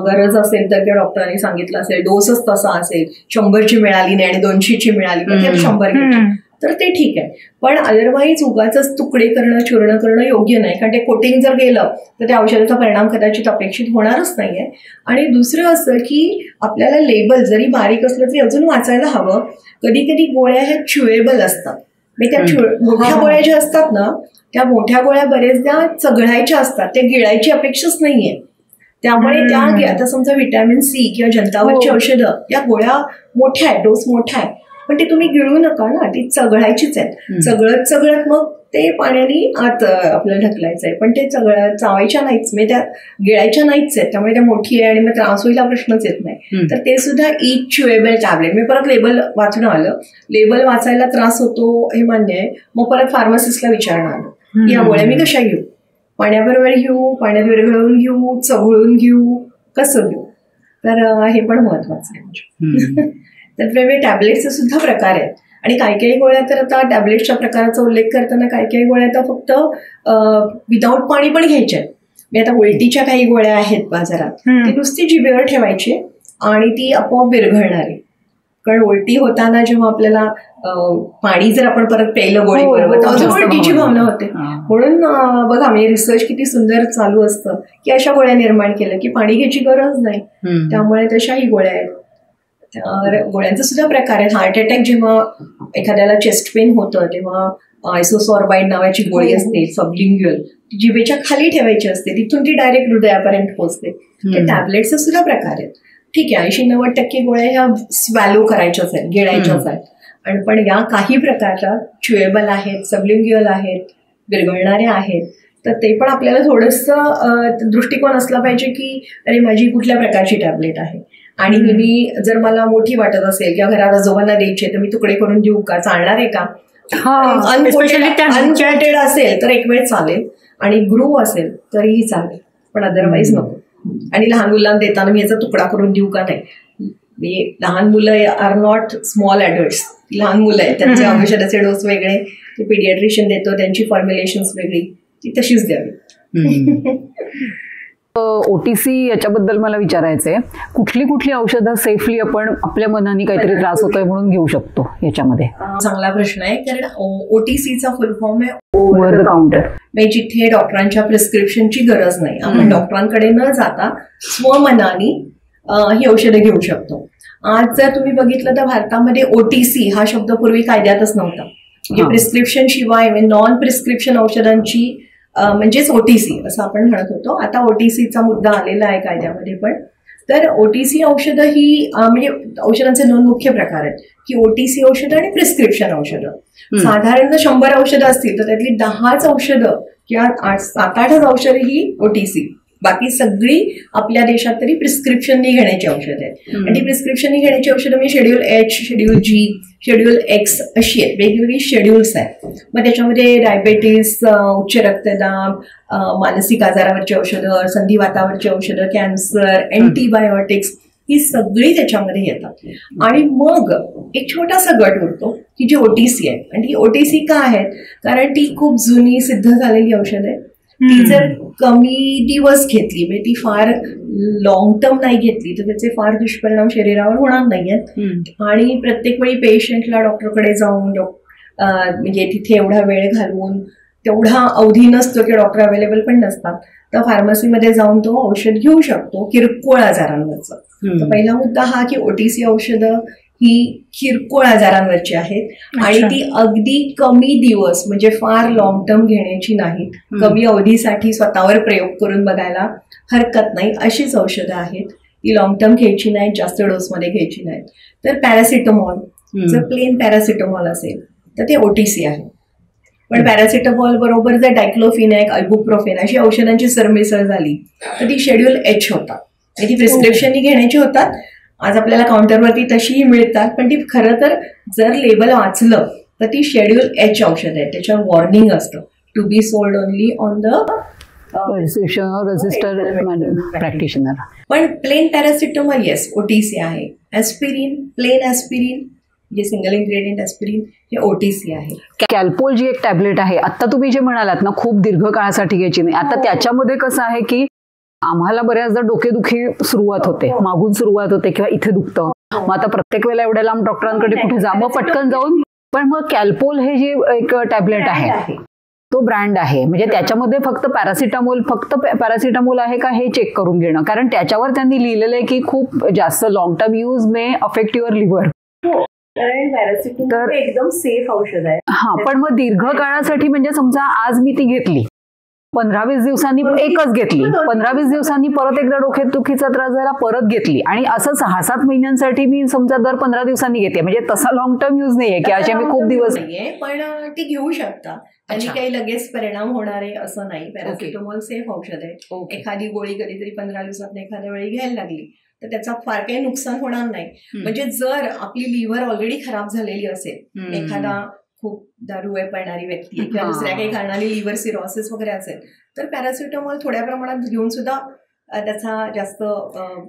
गरज असेल तर किंवा डॉक्टरांनी सांगितलं असेल, डोसच तसा असेल, 100ची मिळाली नाही आणि 200ची मिळाली तर 100 घ्यायची, तर ते ठीक आहे. पण अदरवाईज उगाचच तुकडे करणं, चूर्ण करणं योग्य नाही, कारण ते कोटिंग जर गेलं तर त्या औषधाचा परिणाम कदाचित अपेक्षित होणारच नाहीये. आणि दुसरं असं की आपल्याला लेबल जरी बारीक असलं तरी अजून वाचायला हवं. कधी कधी गोळ्या ह्या च्युएबल असतात, म्हणजे त्या मोठ्या गोळ्या ज्या असतात ना, त्या मोठ्या गोळ्या बरेचदा चघळायच्या असतात, त्या गिळायची अपेक्षाच नाहीये. त्यामुळे त्या आता समजा व्हिटॅमिन C किंवा जंतावरची औषधं, या गोळ्या मोठ्या आहेत, डोस मोठा आहे, पण ते तुम्ही गिळू नका ना, ती चघळायचीच आहेत. चघळत मग ते पाण्याने आत आपल्याला ढकलायचं आहे, पण ते चावायच्या नाहीच, म्हणजे त्या गिळायच्या नाहीच आहेत. त्यामुळे त्या मोठी आहे आणि मग त्रास होईल हा प्रश्नच येत नाही. तर ते सुद्धा ईच च्युएबल टॅबलेट. मी परत लेबल वाचणं आलं, लेबल वाचायला त्रास होतो हे मान्य आहे. मग परत फार्मासिस्टला विचारणं आलं की या गोळ्या मी कशा घेऊ. पाण्याबरोबर घेऊ, पाण्यात विरघळवून घेऊ, चघळून घेऊ, कसं घेऊ, तर हे पण महत्वाचं आहे. तर वेगवेगळे टॅबलेटचे सुद्धा प्रकार आहेत. आणि काही काही गोळ्या तर आता टॅबलेटच्या प्रकाराचा उल्लेख करताना काही काही गोळ्या तर फक्त विदाऊट पाणी पण घ्यायच्या आहेत. आता उलटीच्या काही गोळ्या आहेत बाजारात, ती नुसती जिभेवर ठेवायची आणि ती आपोआप विरघळणार आहे. कारण उलटी होताना जेव्हा आपल्याला पाणी जर आपण परत प्यायलं गोळी बरोबर तर अजून उलटीची भावना होते. म्हणून बघा म्हणजे रिसर्च किती सुंदर चालू असतं की अशा गोळ्या निर्माण केल्या की पाणी घ्यायची गरज नाही. त्यामुळे तशाही गोळ्या आहेत. गोळ्यांचे सुद्धा प्रकार आहेत. हार्ट अटॅक जेव्हा एखाद्याला चेस्ट पेन होतं तेव्हा आयसोसॉर्बाईड नावाची गोळी असते सबलिंग्युअल, जिभेच्या खाली ठेवायची असते, तिथून ती डायरेक्ट हृदयापर्यंत पोहोचते. तर टॅबलेटचे सुद्धा प्रकार आहेत. ठीक आहे, 80-90% गोळ्या ह्या स्वॅलो करायच्याच आहेत, गिळायच्याच आहेत. आणि पण या काही प्रकारच्या च्युएबल आहेत, सबलिंग्युअल आहेत, विरघळणाऱ्या आहेत. तर ते पण आपल्याला थोडंसं दृष्टिकोन असला पाहिजे की अरे माझी कुठल्या प्रकारची टॅबलेट आहे. आणि मी जर मला मोठी वाटत असेल किंवा घरात आजोबांना द्यायची तर मी तुकडे करून देऊ का, चालणार आहे का. अनकोटेड असेल तर एक वेळ चालेल आणि ग्रूव असेल तरीही चालेल, पण अदरवाईज नको. आणि लहान मुलांना देताना मी याचा तुकडा करून देऊ का नाही. लहान मुलं आर नॉट स्मॉल ॲडल्ट्स, लहान मुलं आहेत, त्यांचे औषधाचे डोस वेगळे, ते पिडियाट्रिशियन देतो, त्यांची फॉर्म्युलेशन्स वेगळी, ती तशीच द्यावी. OTC याच्याबद्दल मला विचारायचंय, कुठली कुठली औषधं सेफली आपण आपल्या मनाने काहीतरी त्रास होतोय म्हणून घेऊ शकतो याच्यामध्ये? चांगला प्रश्न आहे. कारण OTCचा फुल फॉर्म आहे ओव्हर द काउंटर, म्हणजे जिथे डॉक्टरांच्या प्रिस्क्रिप्शनची गरज नाही, आपण डॉक्टरांकडे न जाता स्वमनानी ही औषधं घेऊ शकतो. आज जर तुम्ही बघितलं तर भारतामध्ये OTC हा शब्द पूर्वी कायद्यातच नव्हता. म्हणजे प्रिस्क्रिप्शन शिवाय नॉन प्रिस्क्रिप्शन औषधांची म्हणजेच OTC असं आपण म्हणत होतो. आता OTCचा मुद्दा आलेला आहे कायद्यामध्ये पण. तर OTC औषधं ही म्हणजे औषधांचे 2 मुख्य प्रकार आहेत की OTC औषधं आणि प्रिस्क्रिप्शन औषधं. साधारण जर 100 औषधं असतील तर त्यातली 10च औषधं किंवा 7-8च औषधं ही OTC, बाकी सगळी आपल्या देशात तरी प्रिस्क्रिप्शननी घेण्याची औषधं आहेत. आणि ती प्रिस्क्रिप्शननी घेण्याची औषधं म्हणजे schedule H, schedule G, schedule X अशी आहेत, वेगवेगळी शेड्यूल्स आहेत. मग त्याच्यामध्ये डायबेटीस, उच्च रक्तदाब, मानसिक आजारावरची औषधं, संधिवातावरची औषधं, कॅन्सर, अँटीबायोटिक्स ही सगळी त्याच्यामध्ये येतात. आणि मग एक छोटासा गट उरतो की जी OTC आहे. आणि ती OTC का आहेत, कारण ती खूप जुनी सिद्ध झालेली औषध आहे. ती जर कमी दिवस घेतली म्हणजे ती फार लॉंग टर्म नाही घेतली तर त्याचे फार दुष्परिणाम शरीरावर होणार नाहीयेत. आणि प्रत्येक वेळी पेशंटला डॉक्टरकडे जाऊन म्हणजे तिथे एवढा वेळ घालवून तेवढा अवधी नसतो की डॉक्टर अवेलेबल पण नसतात, तर फार्मसीमध्ये जाऊन तो औषध घेऊ शकतो किरकोळ आजारांवरचं. तर पहिला मुद्दा हा की OTC औषधं ही किरकोळ आजारांवरची आहेत आणि ती अगदी कमी दिवस म्हणजे फार लॉंग टर्म घेण्याची नाहीत. कमी अवधीसाठी स्वतःवर प्रयोग करून बघायला हरकत नाही अशीच औषधं आहेत. ती लॉंग टर्म घ्यायची नाहीत, जास्त डोसमध्ये घ्यायची नाहीत. तर पॅरासिटामॉल, जर प्लेन पॅरासिटामॉल असेल तर ते OTC आहे. पण पॅरासिटामॉल बरोबर जर डायक्लोफिनॅक, इबुप्रोफेन अशी औषधांची सरमिसळ झाली तर ती शेड्यूल H होतात आणि ती प्रिस्क्रिप्शननी घेण्याची होतात. आज आपल्याला काउंटरवरती तशीही मिळतात, पण ती खरं तर जर लेबल वाचलं तर ती शेड्यूल H औषध आहे. त्याच्यावर वॉर्निंग असतं, to be sold only on the register practitioner. पण प्लेन पॅरासिटामॉल येस OTC आहे. ॲस्पिरिन, प्लेन ॲस्पिरिन जे सिंगल इन्ग्रेडियंट ॲस्पिरिन हे OTC आहे. कॅल्पोल जी एक टॅबलेट आहे, आता तुम्ही जे म्हणालात ना खूप दीर्घ काळासाठी घ्यायची नाही, आता त्याच्यामध्ये कसं आहे की आम्हाला बऱ्याचदा डोकेदुखी सुरुवात होते, मागून सुरुवात होते किंवा इथे दुखतं, मग आता प्रत्येक वेळेला एवढ्या लांब डॉक्टरांकडे कुठे जा, मग पटकन जाऊन. पण मग कॅल्पोल हे जे एक टॅबलेट आहे तो ब्रँड आहे, म्हणजे त्याच्यामध्ये फक्त पॅरासिटामोल आहे का हे चेक करून घेणं, कारण त्याच्यावर त्यांनी लिहिलेलं आहे की खूप जास्त long term use may affect your liver. तर एकदम सेफ औषध आहे. हा, पण मग दीर्घ काळासाठी म्हणजे समजा आज मी ती घेतली, 15-20 दिवसांनी एकच घेतली, 15-20 दिवसांनी परत एकदा डोकेदुखीचा त्रास झाला, परत घेतली, आणि असं 6-7 महिन्यांसाठी मी समजा दर 15 दिवसांनी घेते, म्हणजे तसा लॉंग टर्म यूज नाहीये की असे मी खूप दिवस नाहीये, पण ती घेऊ शकता. त्यांनी काही लगेच परिणाम होणार आहे असं नाही. पॅरासिटामॉल सेफ औषध आहे. एखादी गोळी कधीतरी 15 दिवसात एखाद्या वेळी घ्यायला लागली तर त्याचा फार काही नुकसान होणार नाही. म्हणजे जर आपली लिव्हर ऑलरेडी खराब झालेली असेल, एखादा खूप दारू पळणारी व्यक्ती किंवा दुसऱ्या काही कारणाने लिव्हर सिरोसिस वगैरे असेल तर पॅरासिटामॉल थोड्या प्रमाणात घेऊन सुद्धा त्याचा जास्त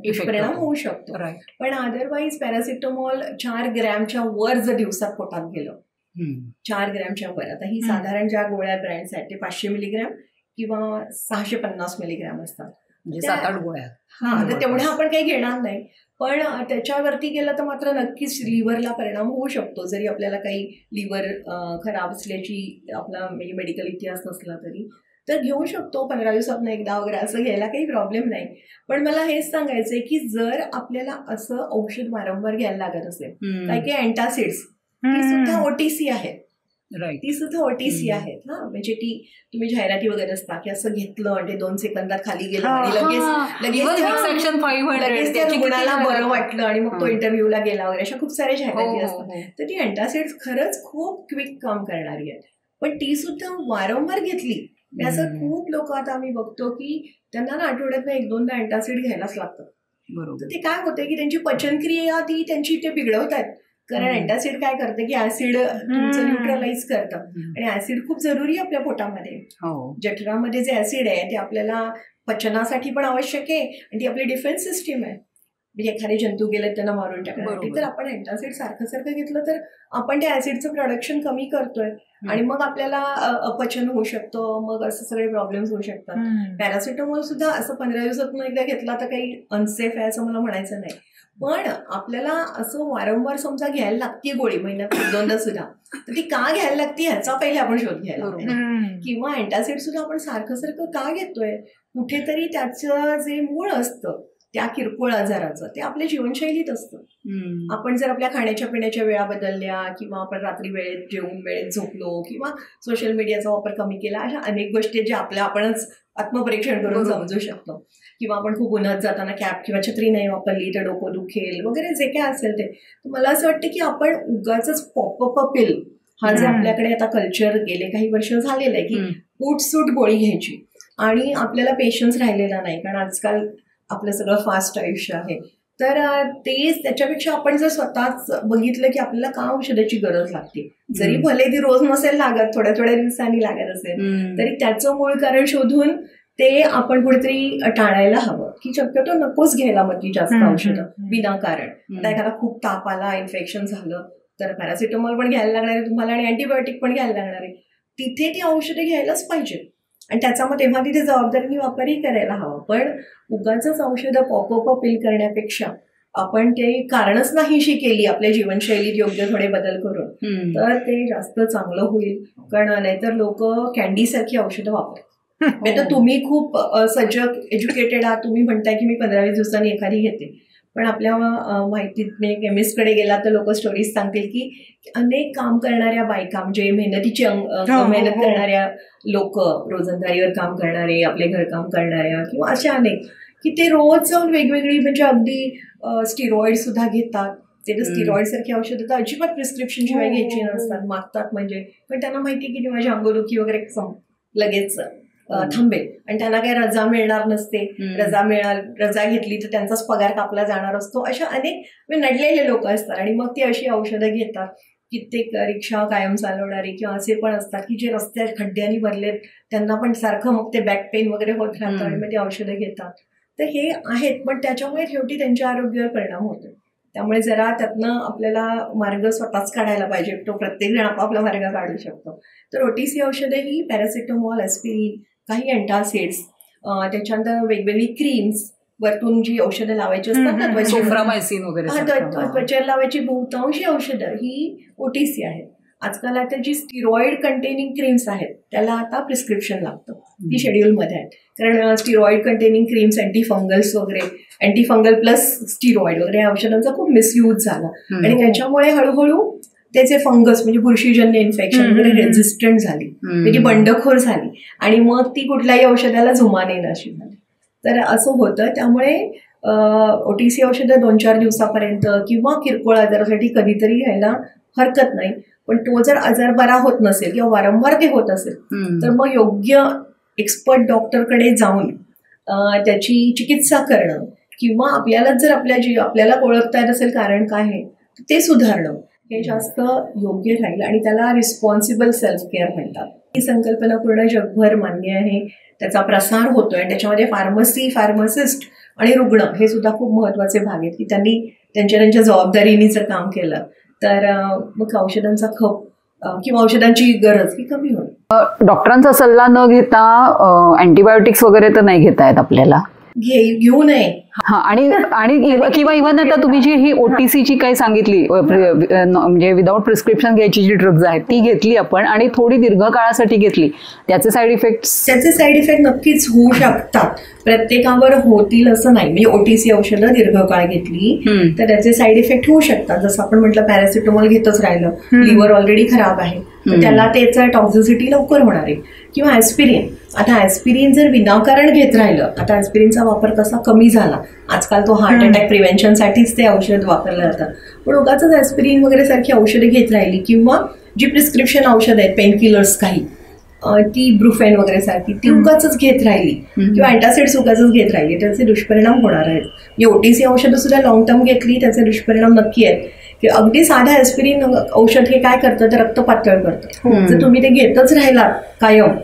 दुष्परिणाम होऊ शकतो. पण अदरवाईज पॅरासिटामॉल 4 ग्रॅमच्या वर जर दिवसात पोटात गेलं, 4 ग्रॅमच्या वर, आता ही साधारण ज्या गोळ्या ब्रँड्स आहेत ते 500 मिलीग्रॅम किंवा 650 मिलीग्रॅम असतात, म्हणजे 7-8 गोळ्या. तर तेवढ्या आपण काही घेणार नाही. पण त्याच्यावरती गेलं तर मात्र नक्कीच लिव्हरला परिणाम होऊ शकतो. जरी आपल्याला काही लिव्हर खराब असल्याची आपला म्हणजे मेडिकल इतिहास नसला तरी तर घेऊ शकतो 15 दिवसातून एकदा वगैरे, असं घ्यायला काही प्रॉब्लेम नाही. पण मला हेच सांगायचं आहे की जर आपल्याला असं औषध वारंवार घ्यायला लागत असेल, काही काही अँटासिड्स ती सुद्धा ओटीसी आहेत, ती सुद्धा ओटीसी आहेत. म्हणजे ती तुम्ही जाहिराती वगैरे असता की असं घेतलं आणि 2 सेकंदात खाली गेलं आणि लगेच त्या रुग्णाला बरं वाटलं आणि मग तो इंटरव्ह्यूला गेला वगैरे, अशा खूप साऱ्या जाहिराती असतात. तर ती अँटासिड्स खरंच खूप क्विक काम करणारी आहेत, पण ती सुद्धा वारंवार घेतली असं खूप लोक आता आम्ही बघतो की त्यांना ना आठवड्यातनं 1-2दा अँटासिड घ्यायलाच लागतं. तर ते काय होतं की त्यांची पचनक्रिया ती त्यांची ते बिघडवत आहेत. कारण अँटासिड काय करतं की ऍसिड तुमचं न्यूट्रलाइज करतं आणि ऍसिड खूप जरुरी आहे आपल्या पोटामध्ये. जठरामध्ये जे ऍसिड आहे ते आपल्याला पचनासाठी पण आवश्यक आहे आणि ती आपली डिफेन्स सिस्टीम आहे. म्हणजे एखादे जंतू गेले त्यांना मारून टाकण्यासाठी. तर आपण अँटासिड सारखं घेतलं तर आपण त्या ऍसिडचं प्रोडक्शन कमी करतोय आणि मग आपल्याला अपचन होऊ शकतं, मग असं सगळे प्रॉब्लेम्स होऊ शकतात. पॅरासिटामॉल सुद्धा असं 15 दिवसातून एकदा घेतला तर काही अनसेफ आहे असं मला म्हणायचं नाही. पण आपल्याला असं वारंवार समजा घ्यायला लागते गोळी, महिन्यात 1-2दा सुद्धा, तर ती का घ्यायला लागते ह्याचा पहिले आपण शोध घ्यायला पाहिजे. किंवा अँटासिड सुद्धा आपण सारखं का घेतोय, कुठेतरी त्याचं जे मूळ असतं त्या किरकोळ आजाराचं ते आपल्या जीवनशैलीत असतं. आपण जर आपल्या खाण्याच्या पिण्याच्या वेळा बदलल्या किंवा आपण रात्री वेळेत जेवून वेळेत झोपलो किंवा सोशल मीडियाचा वापर कमी केला, अशा अनेक गोष्टी ज्या आपणच आत्मपरीक्षण करून समजू शकतो. किंवा आपण खूप उन्हात जाताना कॅप किंवा छत्री नाही वापरली तर डोकं दुखेल वगैरे जे काय असेल ते. मला असं वाटतं की आपण उगाच पॉपअप पिल हा जे आपल्याकडे आता कल्चर गेले काही वर्ष झालेलं आहे की उठसूट गोळी घ्यायची आणि आपल्याला पेशन्स राहिलेला नाही, कारण आजकाल आपलं सगळं फास्ट आयुष्य आहे. तर तेच त्याच्यापेक्षा आपण जर स्वतःच बघितलं की आपल्याला का औषधाची गरज लागते, जरी भले ती रोज नसेल लागत, थोड्या थोड्या दिवसांनी लागत असेल तरी त्याचं मूळ कारण शोधून ते आपण कुठेतरी टाळायला हवं की शक्यतो नकोच घ्यायला मग ती जास्त औषधं विनाकारण. आता एखादा खूप ताप आला, इन्फेक्शन झालं तर पॅरासिटामॉल पण घ्यायला लागणार आहे तुम्हाला आणि अँटीबायोटिक पण घ्यायला लागणार आहे. तिथे ती औषधं घ्यायलाच पाहिजे आणि त्याचा मग तेव्हा तिथे जबाबदारीने वापरही करायला हवा. पण उगाचच औषधं पॉपअप पिल करण्यापेक्षा आपण ते कारणच नाहीशी केली आपल्या जीवनशैलीत योग्य थोडे बदल करून तर ते जास्त चांगलं होईल. कारण नाहीतर लोक कॅन्डीसारखी औषधं वापरतात. तर तुम्ही खूप सजग एज्युकेटेड आहात, तुम्ही म्हणताय की मी 15-20 दिवसांनी एखादी घेते, पण आपल्या माहितीत म्हणजे केमिस्टकडे गेला तर लोक स्टोरीज सांगतील की अनेक काम करणाऱ्या बायका म्हणजे मेहनतीची मेहनत करणाऱ्या लोक, रोजंदारीवर काम करणारे, आपले घरकाम करणाऱ्या किंवा अशा अनेक की ते रोज जाऊन वेगवेगळी म्हणजे अगदी स्टिरॉइड सुद्धा घेतात. ते स्टिरॉइड सारखी औषधं तर अजिबात प्रिस्क्रिप्शन शिवाय घ्यायची नसतात, मागतात म्हणजे, पण त्यांना माहिती की माझी अंगदुखी वगैरे लगेच थांबेल आणि त्यांना काही रजा मिळणार नसते. रजा घेतली तर त्यांचाच पगार कापला जाणार असतो. अशा अनेक नडलेले लोक असतात आणि मग ती अशी औषधं घेतात. कित्येक रिक्षा कायम चालवणारे किंवा असे पण असतात की जे रस्त्यात खड्ड्यांनी भरलेत, त्यांना पण सारखं मग ते बॅक पेन वगैरे होत राहतं आणि मग ते औषधं घेतात. तर हे आहेत, पण त्याच्यामुळे शेवटी त्यांच्या आरोग्यावर परिणाम होतो. त्यामुळे जरा त्यातनं आपल्याला मार्ग स्वतःच काढायला पाहिजे. तो प्रत्येक जण आपापला मार्ग काढू शकतो. तर ओटीसी औषधं ही पॅरासिटामॉल, ॲस्पिरिन, काही अँटासिड्स, त्याच्यानंतर वेगवेगळी क्रीम्स, वरतून जी औषधं लावायची असतात ना त्वचेला लावायची बहुतांशी औषधं ही ओटीसी आहेत. आजकाल आता जी स्टिरॉइड कंटेनिंग क्रीम्स आहेत त्याला आता प्रिस्क्रिप्शन लागतं, ती शेड्यूलमध्ये आहेत. कारण स्टिरॉइड कंटेनिंग क्रीम्स, अँटीफंगल्स वगैरे, अँटीफंगल प्लस स्टिरॉइड वगैरे या औषधांचा खूप मिसयूज झाला आणि त्याच्यामुळे हळूहळू त्याचे फंगस म्हणजे बुरशीजन्य इन्फेक्शन वगैरे रेझिस्टंट झाली, त्याची बंडखोर झाली आणि मग ती कुठल्याही औषधाला जुमाने अशी झाली. तर असं होतं. त्यामुळे ओटीसी औषधं 2-4 दिवसापर्यंत किंवा किरकोळ आजारासाठी कधीतरी घ्यायला हरकत नाही. पण तो जर आजार बरा होत नसेल किंवा वारंवार ते होत असेल तर मग योग्य एक्सपर्ट डॉक्टरकडे जाऊन त्याची चिकित्सा करणं किंवा आपल्याला जर आपल्याला ओळखता येत असेल कारण काय आहे ते सुधारणं, हे जास्त योग्य राहील आणि त्याला रिस्पॉन्सिबल सेल्फ केअर म्हणतात. ही संकल्पना पूर्ण जगभर मान्य आहे, त्याचा प्रसार होतोय. त्याच्यामध्ये फार्मसी, फार्मासिस्ट आणि रुग्ण हे सुद्धा खूप महत्त्वाचे भाग आहेत की त्यांनी त्यांच्या जबाबदारीने जर काम केलं तर मग औषधांचा खप किंवा औषधांची गरज ही कमी होईल. डॉक्टरांचा सल्ला न घेता अँटीबायोटिक्स वगैरे तर नाही घेता येत आपल्याला, घेऊ नये. हा, आणि किंवा इव्हन आता तुम्ही जी ही OTCची काही सांगितली म्हणजे विदाऊट प्रिस्क्रिप्शन घ्यायची जी ड्रग्ज आहेत ती घेतली आपण आणि थोडी दीर्घ काळासाठी घेतली, त्याचे साईड इफेक्ट नक्कीच होऊ शकतात. प्रत्येकावर होतील असं नाही. म्हणजे OTC औषधं दीर्घकाळ घेतली तर त्याचे साईड इफेक्ट होऊ शकतात. जसं आपण म्हटलं पॅरासिटामॉल घेतच राहिलं, लिव्हर ऑलरेडी खराब आहे तर त्याला त्याचा टॉक्झिसिटी लवकर होणार आहे. किंवा ॲस्पिरिन, आता ॲस्पिरिन जर विनाकारण घेत राहिलं, आता ॲस्पिरिनचा वापर कसा कमी झाला, आजकाल तो हार्ट अटॅक प्रिव्हेन्शनसाठीच ते औषध वापरलं जातं. पण उगाच ॲस्पिरिन वगैरे सारखी औषधं घेत राहिली किंवा जी प्रिस्क्रिप्शन औषधं आहेत पेन किलर्स काही ती ब्रुफेन वगैरे सारखी ती उगाच घेत राहिली किंवा अँटासिड्स उगाच घेत राहिली त्याचे दुष्परिणाम होणार आहेत. म्हणजे OTC औषधं सुद्धा लॉंग टर्म घेतली त्याचे दुष्परिणाम नक्की आहेत. की अगदी साध्या ॲस्पिरिन औषध हे काय करतं तर रक्त पातळ करतं. जर तुम्ही ते घेतच राहिलात कायम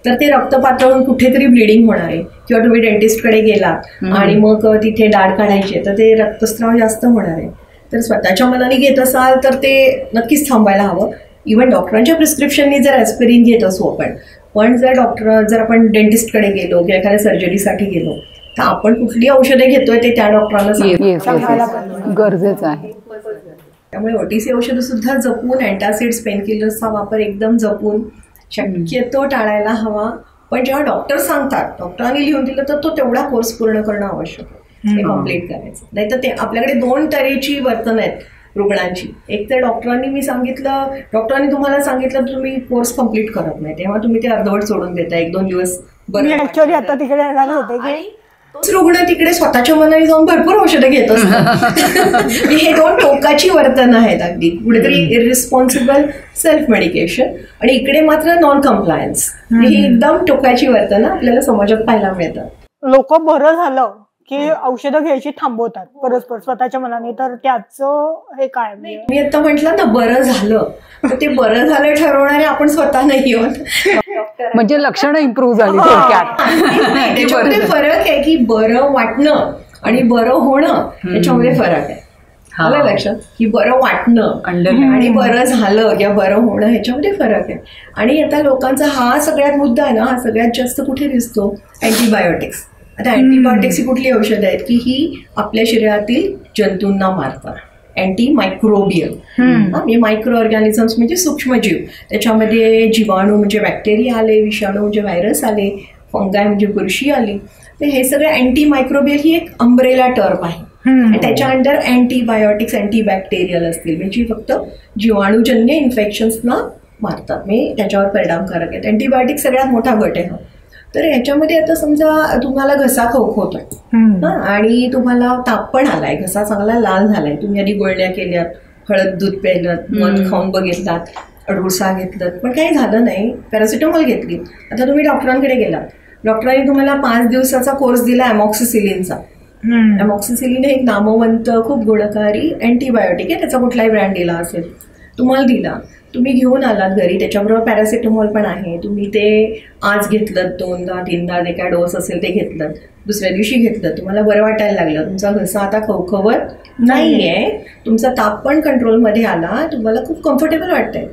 तर ते रक्त पातळ होऊन कुठेतरी ब्लिडिंग होणार आहे. किंवा तुम्ही डेंटिस्टकडे गेलात आणि मग तिथे दाढ काढायची तर ते रक्तस्राव जास्त होणार आहे. तर स्वतःच्या मनाने घेत असाल तर ते नक्कीच थांबायला हवं. इव्हन डॉक्टरांच्या प्रिस्क्रिप्शननी जर ॲस्पिरिन घेत असू आपण, पण जर आपण डेंटिस्टकडे गेलो किंवा एखाद्या सर्जरीसाठी गेलो तर आपण कुठली औषधे घेतोय ते त्या डॉक्टरांना सांगायला गरजेचं आहे. त्यामुळे OTC औषधं सुद्धा जपून, अँटासिड्स पेनकिलर्सचा वापर एकदम जपून शक्यतो टाळायला हवा. पण जेव्हा डॉक्टर सांगतात, डॉक्टरांनी लिहून दिलं तर तो तेवढा कोर्स पूर्ण करणं आवश्यक आहे, ते कम्प्लीट करायचं. नाही तर ते आपल्याकडे 2 तऱ्हेची वर्तन आहेत रुग्णांची. एक तर डॉक्टरांनी तुम्हाला सांगितलं तुम्ही कोर्स कम्प्लीट करत नाही, तेव्हा तुम्ही ते अर्धवट सोडून देता, 1-2 दिवस बरं. ऍक्च्युअली आता तिकडे येणार होते की रुग्ण तिकडे स्वतःच्या मनाने जाऊन भरपूर औषधं घेत असतात. हे 2 टोकाची वर्तन आहेत अगदी. कुठेतरी इररिस्पॉन्सिबल सेल्फ मेडिकेशन आणि इकडे मात्र नॉन कम्प्लायन्स. ही एकदम टोकाची वर्तन आपल्याला समाजात पाहायला मिळतात. लोक बरं झालं की औषधं घ्यायची थांबवतात परस्पर स्वतःच्या मनाने, तर त्याचं हे काय? मी आता म्हटलं ना बरं झालं, तर ते बरं झालं ठरवणारे आपण स्वतः नाही होत. म्हणजे लक्षणं इम्प्रूव्ह झाली थोडक्यात. त्याच्यामध्ये फरक आहे की बरं वाटणं आणि बरं होणं याच्यामध्ये फरक आहे. आलं लक्षात की बरं वाटणं आणि बरं झालं किंवा बरं होणं ह्याच्यामध्ये फरक आहे. आणि आता लोकांचा हा सगळ्यात मुद्दा आहे ना, हा सगळ्यात जास्त कुठे दिसतो? अँटीबायोटिक्स. आता अँटीबायोटिक्सची कुठली औषधं आहेत की ही आपल्या शरीरातील जंतूंना मारतात. अँटी मायक्रोबियल, म्हणजे मायक्रो ऑर्गॅनिझम्स म्हणजे सूक्ष्मजीव. त्याच्यामध्ये जीवाणू म्हणजे बॅक्टेरिया आले, विषाणू म्हणजे व्हायरस आले, फंगाय म्हणजे बुरशी आली. तर हे सगळे अँटी मायक्रोबियल ही एक अंब्रेला टर्म आहे. आणि त्याच्या अंडर अँटीबायोटिक्स अँटीबॅक्टेरियल असतील म्हणजे फक्त जीवाणूजन्य इन्फेक्शन्सना मारतात, म्हणजे त्याच्यावर परिणामकारक आहेत. अँटीबायोटिक सगळ्यात मोठा गट आहे. तर ह्याच्यामध्ये आता समजा तुम्हाला घसा खवखवतोय आणि तुम्हाला ताप पण आलाय, घसा चांगला लाल झालाय, तुम्ही आधी गुळण्या केल्यात, हळद दूध प्यायलं, मध खाऊन बघितलात, अडुळसा घेतलं पण काही झालं नाही, पॅरासिटामॉल घेतली. आता तुम्ही डॉक्टरांकडे गेलात, डॉक्टरांनी तुम्हाला 5 दिवसाचा कोर्स दिला अमॉक्सिसिलिनचा. अमॉक्सिसिलिन हे एक नामवंत खूप गुणकारी अँटीबायोटिक आहे, त्याचा कुठलाही ब्रँड दिला असेल, तुम्हाला दिला, तुम्ही घेऊन आलात घरी, त्याच्याबरोबर पॅरासिटामॉल पण आहे, तुम्ही ते आज घेतलं, 2-3 जे काय डोस असेल ते घेतलं, दुसऱ्या दिवशी घेतलं, तुम्हाला बरं वाटायला लागलं, तुमचा घसा आता खवखवत नाही आहे, तुमचा ताप पण कंट्रोलमध्ये आला, तुम्हाला खूप कम्फर्टेबल वाटतंय,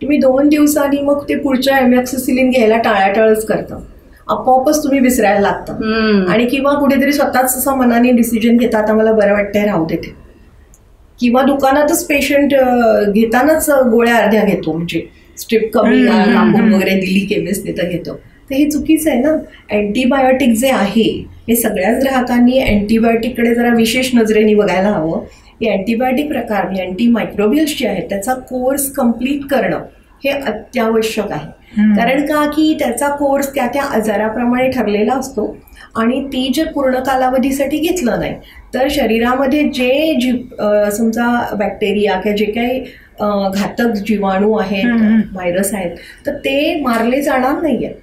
तुम्ही 2 दिवसांनी मग ते पुढच्या अमॉक्सिसिलिन घ्यायला टाळाटाळच करता, आपोआपच तुम्ही विसरायला लागता. आणि किंवा कुठेतरी स्वतःच असं मनाने डिसिजन घेता आता मला बरं वाटतंय राहू देते. किंवा दुकानातच पेशंट घेतानाच गोळ्या अर्ध्या घेतो, म्हणजे स्ट्रिप कमी कापून वगैरे दिली केमिस्ट तिथं घेतो, तर हे चुकीचं आहे ना. अँटीबायोटिक जे आहे हे सगळ्याच ग्राहकांनी अँटीबायोटिककडे जरा विशेष नजरेने बघायला हवं. हे अँटीबायोटिक प्रकार म्हणजे अँटीमायक्रोबियल्स जे आहेत त्याचा कोर्स कम्प्लीट करणं हे अत्यावश्यक आहे. कारण का की त्याचा कोर्स त्या त्या आजाराप्रमाणे ठरलेला असतो आणि ती जर पूर्ण कालावधीसाठी घेतलं नाही तर शरीरामध्ये जे समजा बॅक्टेरिया किंवा जे काही घातक जीवाणू आहेत, व्हायरस आहेत, तर ते मारले जाणार नाही आहेत.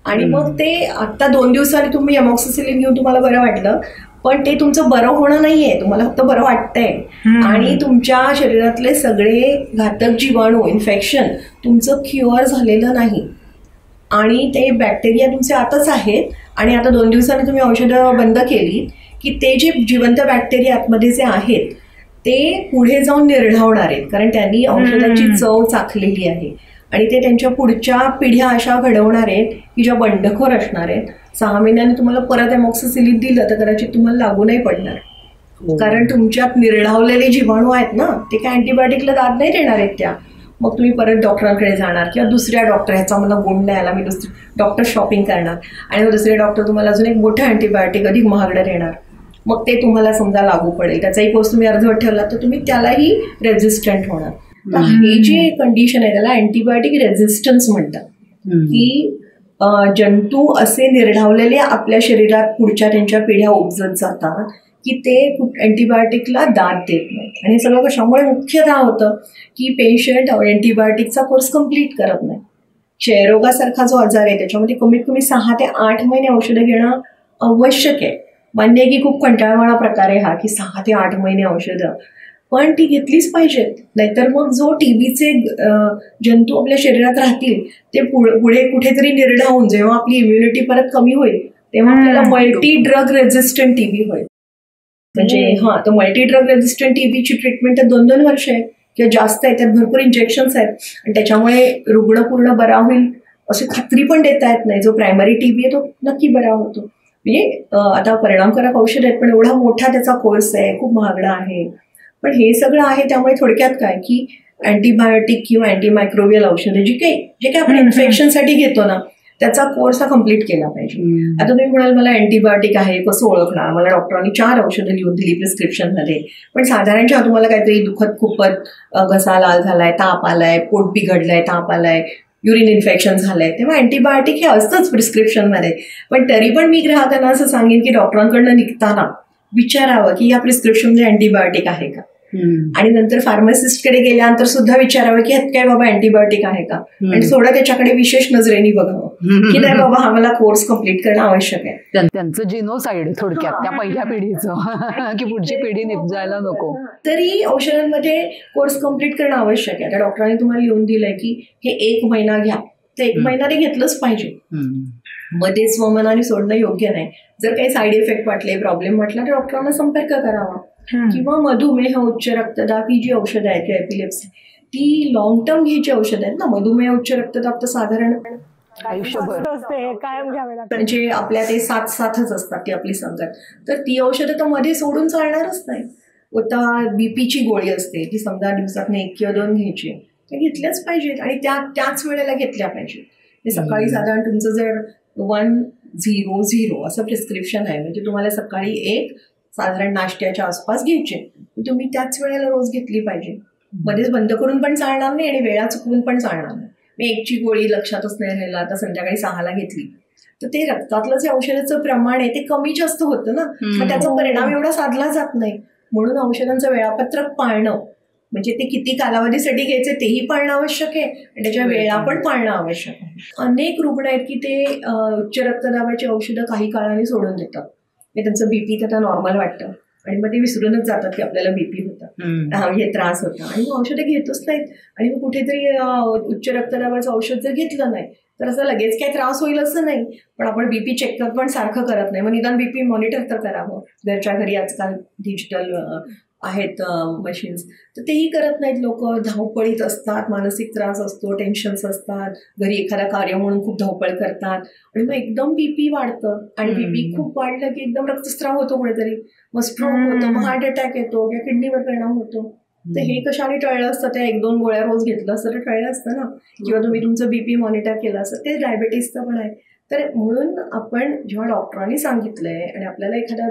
आणि मग ते आत्ता 2 दिवसांनी तुम्ही अमॉक्सिसिलिन घेऊन तुम्हाला बरं वाटलं, पण ते तुमचं बरं होणं नाहीये, तुम्हाला फक्त बरं वाटतंय आणि तुमच्या शरीरातले सगळे घातक जीवाणू इन्फेक्शन तुमचं क्युअर झालेलं नाही आणि ते बॅक्टेरिया तुमचे आतच आहेत आणि आता 2 दिवसांनी तुम्ही औषधं बंद केली की ते जे जिवंत बॅक्टेरिया आतमध्ये जे आहेत ते पुढे जाऊन निर्ढावणार आहेत, कारण त्यांनी औषधाची चव चाखलेली आहे आणि ते त्यांच्या पुढच्या पिढ्या अशा घडवणार आहेत की ज्या बंडखोर असणार आहेत. 6 महिन्याने तुम्हाला परत एमॉक्सिसिलिन दिलं तर कदाचित तुम्हाला लागू नाही पडणार, कारण तुमच्यात निर्ढावलेले जीवाणू आहेत ना, ते काय अँटीबायोटिकला दाद नाही देणार आहेत त्या. मग तुम्ही परत डॉक्टरांकडे जाणार किंवा दुसऱ्या डॉक्टर, ह्याचा मला गुण नाही आला, मी डॉक्टर शॉपिंग करणार आणि मग दुसरे डॉक्टर तुम्हाला अजून एक मोठं अँटीबायोटिक अधिक महागडं देणार. मग ते तुम्हाला समजा लागू पडेल, त्याचाही कोर्स तुम्ही अर्धवट ठेवला तर तुम्ही त्यालाही रेझिस्टंट होणार. तर हे जे कंडिशन आहे त्याला अँटीबायोटिक रेझिस्टन्स म्हणतात, की जंतू असे निर्ढावलेले आपल्या शरीरात पुढच्या त्यांच्या पिढ्या उपजत जातात की ते अँटीबायोटिकला दाद देत नाहीत. आणि सगळं कशामुळे मुख्यतः होतं की पेशंट अँटीबायोटिकचा कोर्स कंप्लीट करत नाही. क्षयरोगासारखा जो आजार आहे त्याच्यामध्ये कमीत कमी 6 ते 8 महिने औषधं घेणं आवश्यक आहे. मान्य आहे की खूप कंटाळवाणा प्रकार आहे हा, की 6 ते 8 महिने औषधं, पण ती घेतलीच पाहिजेत. नाहीतर मग जो टीबीचे जंतू आपल्या शरीरात राहतील ते पुढे कुठेतरी निर्ढावून जेव्हा आपली इम्युनिटी परत कमी होईल तेव्हा आपल्याला मल्टी ड्रग रेझिस्टंट टीबी होईल. म्हणजे तर मल्टी ड्रग रेझिस्टंट टीबीची ट्रीटमेंट तर 2-2 वर्ष आहे किंवा जास्त आहे, त्यात भरपूर इंजेक्शन्स आहेत आणि त्याच्यामुळे रुग्ण पूर्ण बरा होईल अशी खात्री पण देता येत नाही. जो प्रायमरी टीबी आहे तो नक्की बरा होतो. म्हणजे आता परिणामकारक औषध आहेत पण एवढा मोठा त्याचा कोर्स आहे, खूप महागडा आहे. पण हे सगळं आहे त्यामुळे थोडक्यात काय की अँटीबायोटिक किंवा अँटीमायक्रोबियल औषधं जे काही आपण इन्फेक्शनसाठी घेतो ना त्याचा कोर्स हा कम्प्लीट केला पाहिजे. आता तुम्ही म्हणाल मला अँटीबायोटिक आहे कसं ओळखणार, मला डॉक्टरांनी 4 औषधं लिहून दिली प्रिस्क्रिप्शनमध्ये, पण साधारणच्या तुम्हाला काहीतरी दुखत खूपच घसा लाल झालाय, ताप आलाय, पोट बिघडलंय, ताप आलाय, युरिन इन्फेक्शन झालंय, तेव्हा अँटीबायोटिक हे असतंच प्रिस्क्रिप्शनमध्ये. पण तरी पण मी ग्राहकांना असं सांगेन की डॉक्टरांकडनं निघताना विचारावं की या प्रिस्क्रिप्शनमध्ये अँटीबायोटिक आहे का, आणि नंतर फार्मासिस्टकडे गेल्यानंतर सुद्धा विचारावं की ह्यात काय बाबा अँटीबायोटिक आहे का, आणि थोडं त्याच्याकडे विशेष नजरेने बघावं की नाही बाबा हा मला कोर्स कम्प्लीट करणं आवश्यक आहे. त्यांचं जिनोसाइड थोडक्यात त्या पहिल्या पिढीचं की पुढची पिढी निपजायला नको. तरी औषधांमध्ये कोर्स कम्प्लीट करणं आवश्यक आहे. त्या डॉक्टरांनी तुम्हाला लिहून दिलंय की हे 1 महिना घ्या, तर 1 महिना ते घेतलंच पाहिजे. मध्येच स्वमनाने सोडणं योग्य नाही. जर काही साईड इफेक्ट वाटले, प्रॉब्लेम वाटला तर डॉक्टरांना संपर्क करावा. किंवा मधुमेह, उच्च रक्तदाब ही जी औषधं आहेत किंवा एपिलेप्सी ती लॉंग टर्म घ्यायची औषधं आहेत ना. मधुमेह, उच्च रक्तदाब तर साधारण आयुष्यभर कायम घ्यावे लागते, म्हणजे आपल्या ते 7-7च असतात ती आपली संगत, तर ती औषधं तर मध्ये सोडून चालणारच नाही. आता बीपीची गोळी असते ती समजा दिवसातून 1 किंवा 2 घ्यायची, त्या घेतल्याच पाहिजेत आणि त्याच वेळेला घेतल्या पाहिजेत. सकाळी साधारण तुमचं जर 1-0-0 असं प्रिस्क्रिप्शन आहे, म्हणजे तुम्हाला सकाळी 1 साधारण नाश्त्याच्या आसपास घ्यायचे, तुम्ही त्याच वेळेला रोज घेतली पाहिजे. मध्येच बंद करून पण चालणार नाही आणि वेळा चुकवून पण चालणार नाही. मी 1ची गोळी लक्षातच नाही राहिला, आता संध्याकाळी 6ला घेतली तर ते रक्तातलं जे औषधाचं प्रमाण आहे ते कमी जास्त होतं ना, मग त्याचा परिणाम एवढा साधला जात नाही. म्हणून औषधांचं वेळापत्रक पाळणं, म्हणजे ते किती कालावधीसाठी घ्यायचे तेही पाळणं आवश्यक आहे आणि त्याच्या वेळा पण पाळणं आवश्यक आहे. अनेक रुग्ण आहेत की ते उच्च रक्तदाबाची औषधं काही काळाने सोडून देतात. त्यांचं बीपी त्यांना नॉर्मल वाटतं आणि मग ते विसरूनच जातात की आपल्याला बीपी होता, हे त्रास होता, आणि मग औषधं घेतच नाहीत. आणि मग कुठेतरी उच्च रक्तदाबाचं औषध जर घेतलं नाही तर असं लगेच काही त्रास होईल असं नाही, पण आपण बीपी चेकअप पण सारखं करत नाही. मग निदान बीपी मॉनिटर तर करावं. घरच्या घरी आजकाल डिजिटल आहेत मशीन्स, तर तेही करत नाहीत लोक. धावपळीत असतात, मानसिक त्रास असतो, टेन्शन्स असतात, घरी एखादा कार्य म्हणून खूप धावपळ करतात आणि मग एकदम बीपी वाढतं आणि बीपी खूप वाढलं की एकदम रक्तस्राव होतो कुठेतरी, मग स्ट्रोक होतो, मग हार्ट अटॅक येतो किंवा किडनीवर परिणाम होतो. तर हे कशाने टळलं असतं? त्या 1-2 गोळ्या रोज घेतलं असतं तर टळलं असतं ना, किंवा तुम्ही तुमचं बीपी मॉनिटर केलं असतं. ते डायबिटीसचं पण आहे. तर म्हणून आपण जेव्हा डॉक्टरांनी सांगितलंय आणि आपल्याला एखादा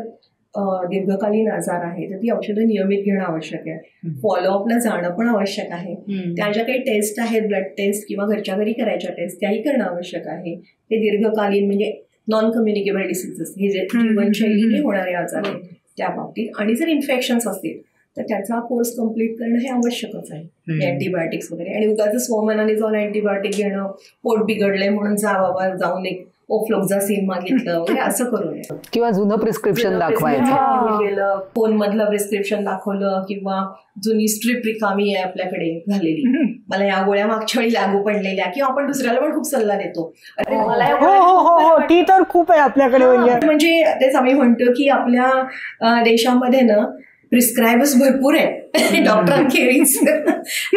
दीर्घकालीन आजार आहे तर ती औषधं नियमित घेणं आवश्यक आहे. फॉलोअपला जाणं पण आवश्यक आहे. त्या ज्या काही टेस्ट आहेत, ब्लड टेस्ट किंवा घरच्या घरी करायच्या टेस्ट, त्याही करणं आवश्यक आहे. हे दीर्घकालीन म्हणजे नॉन कम्युनिकेबल डिसीजेस, हे जे जीवनशैलीने होणारे आजार आहेत त्या बाबतीत, आणि जर इन्फेक्शन्स असतील तर त्याचा कोर्स कम्प्लीट करणं हे आवश्यकच आहे. अँटीबायोटिक्स वगैरे, आणि उगाच स्वमनाने जाऊन अँटीबायोटिक घेणं, पोट बिघडलंय म्हणून जाऊन एक ओफ्लोक्झासिन मागितलं वगैरे असं करू नये. किंवा जुनं प्रिस्क्रिप्शन दाखवायचं, फोन मधलं प्रिस्क्रिप्शन दाखवलं, किंवा जुनी स्ट्रीप रिकामी आहे आपल्याकडे झालेली, मला या गोळ्या मागच्या वेळी लागू पडलेल्या, किंवा आपण दुसऱ्याला पण खूप सल्ला देतो, अरे मला ती तर खूप आहे आपल्याकडे. म्हणजे तेच आम्ही म्हणतो की आपल्या देशामध्ये ना प्रिस्क्रायबर्स भरपूर आहे डॉक्टरांखेरीज,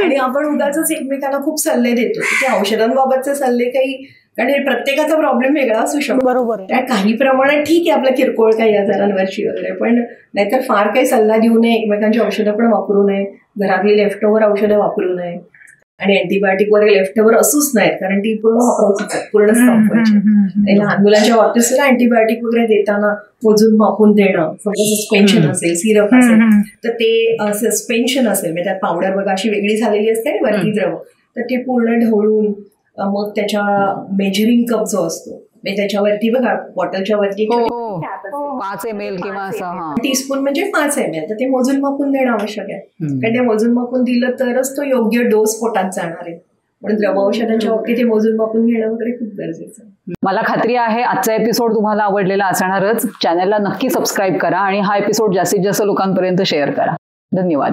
आणि आपण उगाच एकमेकांना खूप सल्ले देतो. ते औषधांबाबतचे सल्ले काही, कारण प्रत्येकाचा प्रॉब्लेम वेगळा असू शकतो. बरोबर. त्या काही प्रमाणात ठीक आहे आपलं किरकोळ काही आजारांवरची वगैरे, पण नाहीतर फार काही सल्ला देऊ नये, एकमेकांची औषधं पण वापरू नये, घरातली लेफ्ट ओव्हर औषधं वापरू नये, आणि अँटीबायोटिक वगैरे लेफ्ट ओव्हर असूच नाहीत, कारण ती पूर्ण वापरायची, पूर्ण संपवायची. लहान मुलांच्या बाबतीत सुद्धा अँटीबायोटिक वगैरे देताना मोजून मापून देणं. समजा सस्पेन्शन असेल, सिरप असेल तर ते सस्पेन्शन असेल, म्हणजे त्यात पावडर बघा अशी वेगळी झालेली असते आणि वरती द्रव, तर ते पूर्ण ढवळून मग त्याच्या मेजरिंग कप जो असतो, म्हणजे त्याच्यावरती बघा बॉटलच्या वरती 5 ml किंवा असं टीस्पून म्हणजे 5 ml, तर ते मोजून मापून देणं आवश्यक आहे. कारण ते मोजून मापून दिलं तरच तो योग्य डोस पोटात जाणार आहे. म्हणून द्रव औषधांच्या बाबतीत ते मोजून मापून घेणं वगैरे खूप गरजेचं आहे. मला खात्री आहे आजचा एपिसोड तुम्हाला आवडलेला असणारच. चॅनलला नक्की सबस्क्राईब करा आणि हा एपिसोड जास्तीत जास्त लोकांपर्यंत शेअर करा. धन्यवाद.